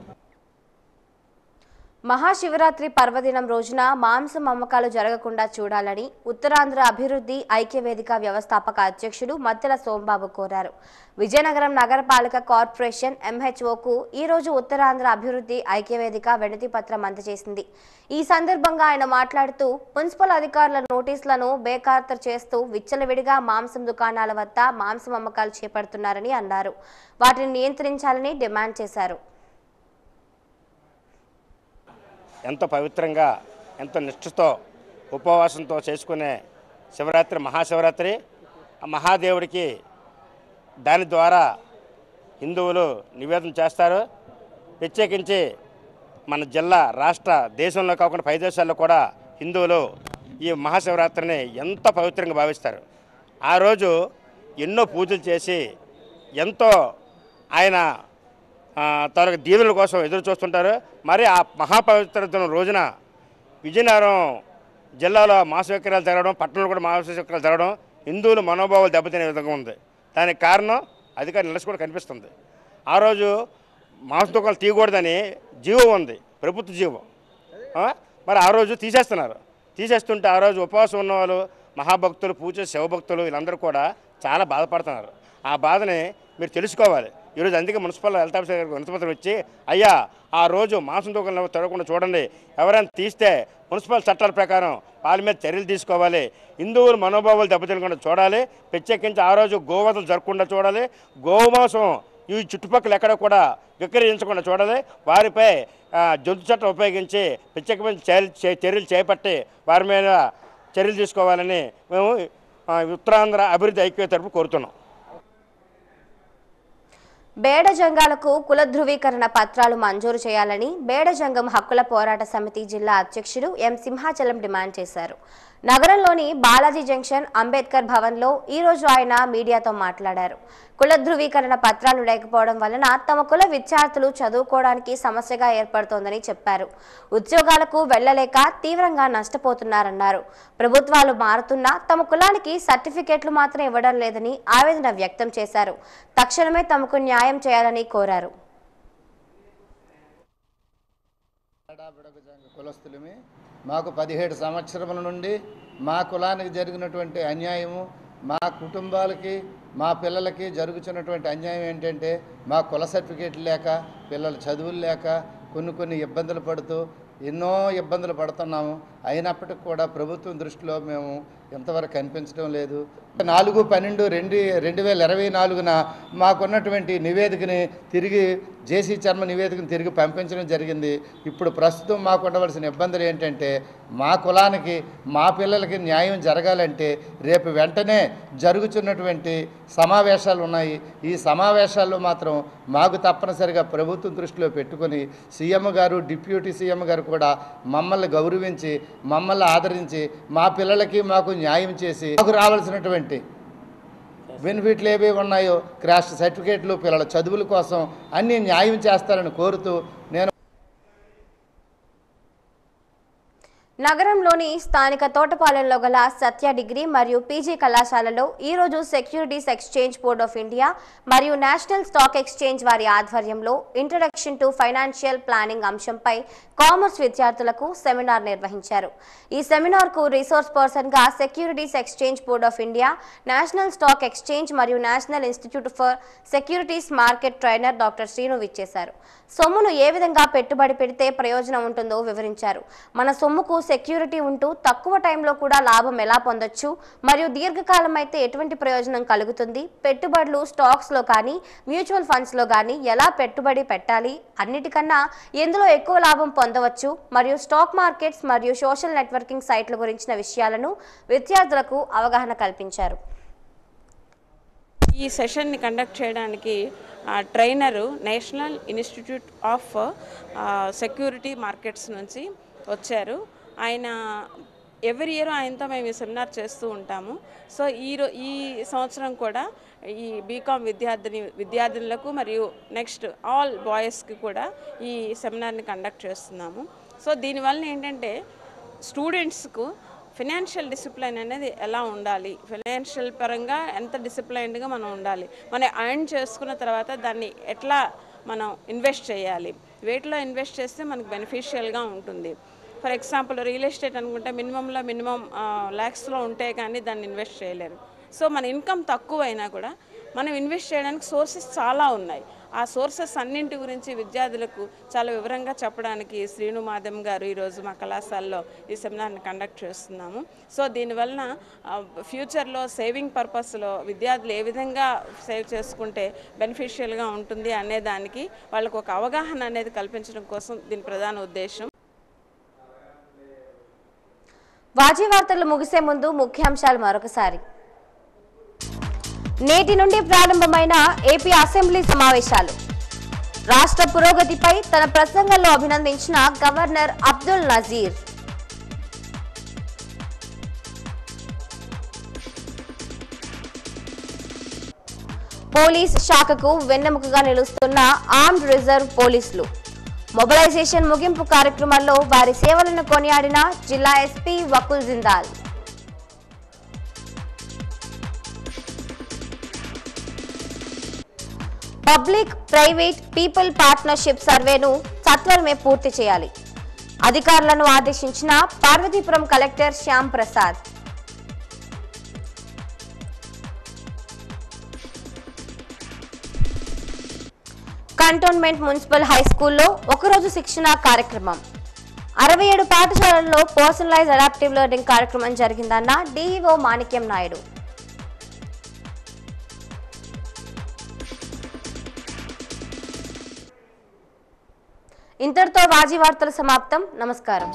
మహాశివరాత్రి పర్వదినం రోజున మాంసం అమ్మకాలు జరగకుండా చూడాలని ఉత్తరాంధ్ర అభివృద్ధి ఐక్యవేదిక వ్యవస్థాపక అధ్యక్షుడు మత్తెల సోంబాబు కోరారు. విజయనగరం నగరపాలక కార్పొరేషన్ MHOకు ఈరోజు ఉత్తరాంధ్ర అభివృద్ధి ఐక్యవేదిక వినతి పత్రం అందజేసింది. ఈ సందర్భంగా ఆయన మాట్లాడుతూ మున్సిపల్ అధికారుల నోటీసులను బేఖాతరు చేస్తూ విచ్చలవిడిగా మాంసం దుకాణాల వద్ద మాంసం అమ్మకాలు చేపడుతున్నారని అన్నారు. వాటిని నియంత్రించాలని డిమాండ్ చేశారు. ఎంతో పవిత్రంగా, ఎంతో నిష్ఠతో, ఉపవాసంతో చేసుకునే శివరాత్రి, మహాశివరాత్రి, ఆ మహాదేవుడికి దాని ద్వారా హిందువులు నివేదన చేస్తారు. ప్రత్యేకించి మన జిల్లా, రాష్ట్ర, దేశంలో కాకుండా పై దేశాల్లో కూడా హిందువులు ఈ మహాశివరాత్రిని ఎంతో పవిత్రంగా భావిస్తారు. ఆ రోజు ఎన్నో పూజలు చేసి ఎంతో ఆయన తాలూకు దీవెనల కోసం ఎదురు చూస్తుంటారు. మరి ఆ మహాపవిత్ర రోజున విజయనగరం జిల్లాలో మాసవిక్రయాలు జరగడం, పట్టణంలో కూడా మాసవిక్రయాలు జరగడం హిందువుల మనోభావాలు దెబ్బతినే విధంగా ఉంది. దానికి కారణం అధికార నిరసన కూడా కనిపిస్తుంది. ఆ రోజు మాంసం దుకాణాలు తీయకూడదని జీవో ఉంది, ప్రభుత్వ జీవో. మరి ఆ రోజు తీసేస్తుంటే ఆ రోజు ఉపవాసం ఉన్నవాళ్ళు, మహాభక్తులు, పూజ శివభక్తులు వీళ్ళందరూ కూడా చాలా బాధపడుతున్నారు. ఆ బాధని మీరు తెలుసుకోవాలి. ఈరోజు అందుకే మున్సిపల్ హెల్త్ ఆఫీసర్ గారికి వినతిపత్రం ఇచ్చి, అయ్యా ఆ రోజు మాంసం దుకాణాలు తెరవకుండా చూడండి, ఎవరైనా తీస్తే మున్సిపల్ చట్టాల ప్రకారం వాళ్ళ మీద చర్యలు తీసుకోవాలి, హిందువుల మనోభావాలు దెబ్బతినకుండా చూడాలి, ప్రత్యేకించి ఆ రోజు గోవధలు జరగకుండా చూడాలి, గోమాంసం ఈ చుట్టుపక్కల ఎక్కడ కూడా విక్రయించకుండా చూడాలి, వారిపై జంతు చట్టం ఉపయోగించి ప్రత్యేకమైన చర్యలు చేపట్టి వారి మీద చర్యలు తీసుకోవాలని మేము ఉత్తరాంధ్ర అభివృద్ధి ఐక్యవేదిక తరపున కోరుతున్నాం. బేడజంగాలకు కుల ధృవీకరణ పత్రాలు మంజూరు చేయాలని బేడజంగం హక్కుల పోరాట సమితి జిల్లా అధ్యక్షుడు ఎం సింహాచలం డిమాండ్ చేశారు. నగరంలోని బాలాజీ జంక్షన్ అంబేద్కర్ భవన్లో ఈ రోజు ఆయన మీడియాతో మాట్లాడారు. కుల ధృవీకరణ పత్రాలు లేకపోవడం వలన తమ కుల విద్యార్థులు చదువుకోవడానికి సమస్యగా ఏర్పడుతోందని చెప్పారు. ఉద్యోగాలకు వెళ్లలేక తీవ్రంగా నష్టపోతున్నారన్నారు. ప్రభుత్వాలు మారుతున్నా తమ కులానికి సర్టిఫికెట్లు మాత్రం ఇవ్వడం లేదని ఆవేదన వ్యక్తం చేశారు. తక్షణమే తమకు న్యాయం చేయాలని కోరారు. కులస్తులమే మాకు 17 సంవత్సరముల నుండి మా కులానికి జరిగినటువంటి అన్యాయము, మా కుటుంబాలకి మా పిల్లలకి జరుగుతున్నటువంటి అన్యాయం ఏంటంటే మా కుల సర్టిఫికేట్లు లేక, పిల్లల చదువులు లేక కొన్ని ఇబ్బందులు పడుతూ ఎన్నో ఇబ్బందులు పడుతున్నాము. అయినప్పటికీ కూడా ప్రభుత్వం దృష్టిలో మేము ఎంతవరకు కనిపించడం లేదు. 4/12/2024 మాకున్నటువంటి నివేదికని తిరిగి జేసీ చర్మ నివేదికను తిరిగి పంపించడం జరిగింది. ఇప్పుడు ప్రస్తుతం మాకు ఉండవలసిన ఇబ్బందులు ఏంటంటే మా కులానికి మా పిల్లలకి న్యాయం జరగాలంటే రేపు వెంటనే జరుగుతున్నటువంటి సమావేశాలు ఉన్నాయి. ఈ సమావేశాల్లో మాత్రం మాకు తప్పనిసరిగా ప్రభుత్వం దృష్టిలో పెట్టుకొని సీఎం గారు, డిప్యూటీ సీఎం గారు కూడా మమ్మల్ని గౌరవించి మమ్మల్ని ఆదరించి మా పిల్లలకి మాకు న్యాయం చేసి మాకు రావాల్సినటువంటి బెనిఫిట్లు ఏవి ఉన్నాయో క్రాష్ సర్టిఫికేట్లు, పిల్లల చదువుల కోసం అన్నీ న్యాయం చేస్తారని కోరుతూ నేను నగరంలోని స్థానిక తోటపాలెంలో గల సత్య డిగ్రీ మరియు పీజీ కళాశాలలో ఈరోజు securities exchange board of India మరియు నేషనల్ స్టాక్ ఎక్స్చేంజ్ వారి ఆధ్వర్యంలో ఇంట్రడక్షన్ టు ఫైనాన్షియల్ ప్లానింగ్ అంశంపై కామర్స్ విద్యార్థులకు సెమినార్ నిర్వహించారు. ఈ సెమినార్కు రిసోర్స్ పర్సన్గా securities exchange board of India, national stock exchange మరియు national institute for securities market trainer doctor Srinu విచ్చేశారు. సొమ్మును ఏ విధంగా పెట్టుబడి పెడితే ప్రయోజనం ఉంటుందో వివరించారు. మన సొమ్ముకు సెక్యూరిటీ ఉంటూ తక్కువ టైంలో కూడా లాభం ఎలా పొందొచ్చు మరియు దీర్ఘకాలం అయితే ఎటువంటి ప్రయోజనం కలుగుతుంది, పెట్టుబడులు స్టాక్స్లో కానీ మ్యూచువల్ ఫండ్స్లో కానీ ఎలా పెట్టుబడి పెట్టాలి, అన్నిటికన్నా ఎందులో ఎక్కువ లాభం పొందవచ్చు మరియు స్టాక్ మార్కెట్స్ మరియు సోషల్ నెట్వర్కింగ్ సైట్ల గురించిన విషయాలను విద్యార్థులకు అవగాహన కల్పించారు. ఈ సెషన్ని కండక్ట్ చేయడానికి trainer national institute of security markets నుంచి వచ్చారు. ఆయన ఎవ్రీ ఇయర్ ఆయనతో మేము ఈ సెమినార్ చేస్తూ ఉంటాము. సో ఈ సంవత్సరం కూడా ఈ బీకామ్ విద్యార్థినులకు మరియు నెక్స్ట్ ఆల్ బాయ్స్కి కూడా ఈ సెమినార్ని కండక్ట్ చేస్తున్నాము. సో దీనివల్ల ఏంటంటే స్టూడెంట్స్కు ఫినాన్షియల్ డిసిప్లైన్ అనేది ఎలా ఉండాలి, ఫైనాన్షియల్ పరంగా ఎంత డిసిప్లైన్డ్గా మనం ఉండాలి, మనం ఎర్న్ చేసుకున్న తర్వాత దాన్ని ఎట్లా మనం ఇన్వెస్ట్ చేయాలి, వేటిలో ఇన్వెస్ట్ చేస్తే మనకు బెనిఫిషియల్గా ఉంటుంది. ఫర్ ఎగ్జాంపుల్ రియల్ ఎస్టేట్ అనుకుంటే మినిమం ల్యాక్స్లో ఉంటే కానీ దాన్ని ఇన్వెస్ట్ చేయలేరు. సో మన ఇన్కమ్ తక్కువైనా కూడా మనం ఇన్వెస్ట్ చేయడానికి సోర్సెస్ చాలా ఉన్నాయి. ఆ సోర్సెస్ అన్నింటి గురించి విద్యార్థులకు చాలా వివరంగా చెప్పడానికి శ్రీను మాధవ్ గారు ఈరోజు మా కళాశాలలో ఈ సెమినార్ని కండక్ట్ చేస్తున్నాము. సో దీనివలన ఫ్యూచర్లో సేవింగ్ పర్పస్లో విద్యార్థులు ఏ విధంగా సేవ్ చేసుకుంటే బెనిఫిషియల్గా ఉంటుంది అనే దానికి వాళ్ళకు ఒక అవగాహన అనేది కల్పించడం కోసం దీని ప్రధాన ఉద్దేశం. వాజీ వార్తలు ముగిసే ముందు ముఖ్యాంశాలు మరొకసారి. నేటి నుండి ప్రారంభమైన ఏపీ అసెంబ్లీ సమావేశాలు. రాష్ట్ర పురోగతిపై తన ప్రసంగంలో అభినందించిన గవర్నర్ అబ్దుల్ నజీర్. పోలీస్ శాఖకు వెన్నెముకగా నిలుస్తున్న ఆర్మ్డ్ రిజర్వ్ పోలీసులు. మొబిలైజేషన్ ముగింపు కార్యక్రమాల్లో వారి సేవలను కొనియాడిన జిల్లా SP Vakul Jindal. Public private people partnership సర్వేను సత్వరమే పూర్తి చేయాలి. అధికారులను ఆదేశించిన Parvathipuram collector Shyam Prasad. Cantonment municipal high స్కూల్లో ఒకరోజు శిక్షణ కార్యక్రమం. 67 పాఠశాలల్లో పర్సనలైజ్ అడాప్టివ్ లెర్నింగ్ కార్యక్రమం జరిగిందన్న డీఈఓ మాణిక్యం నాయుడు. ఇంతటితో వాజీ వార్తలు సమాప్తం. నమస్కారం.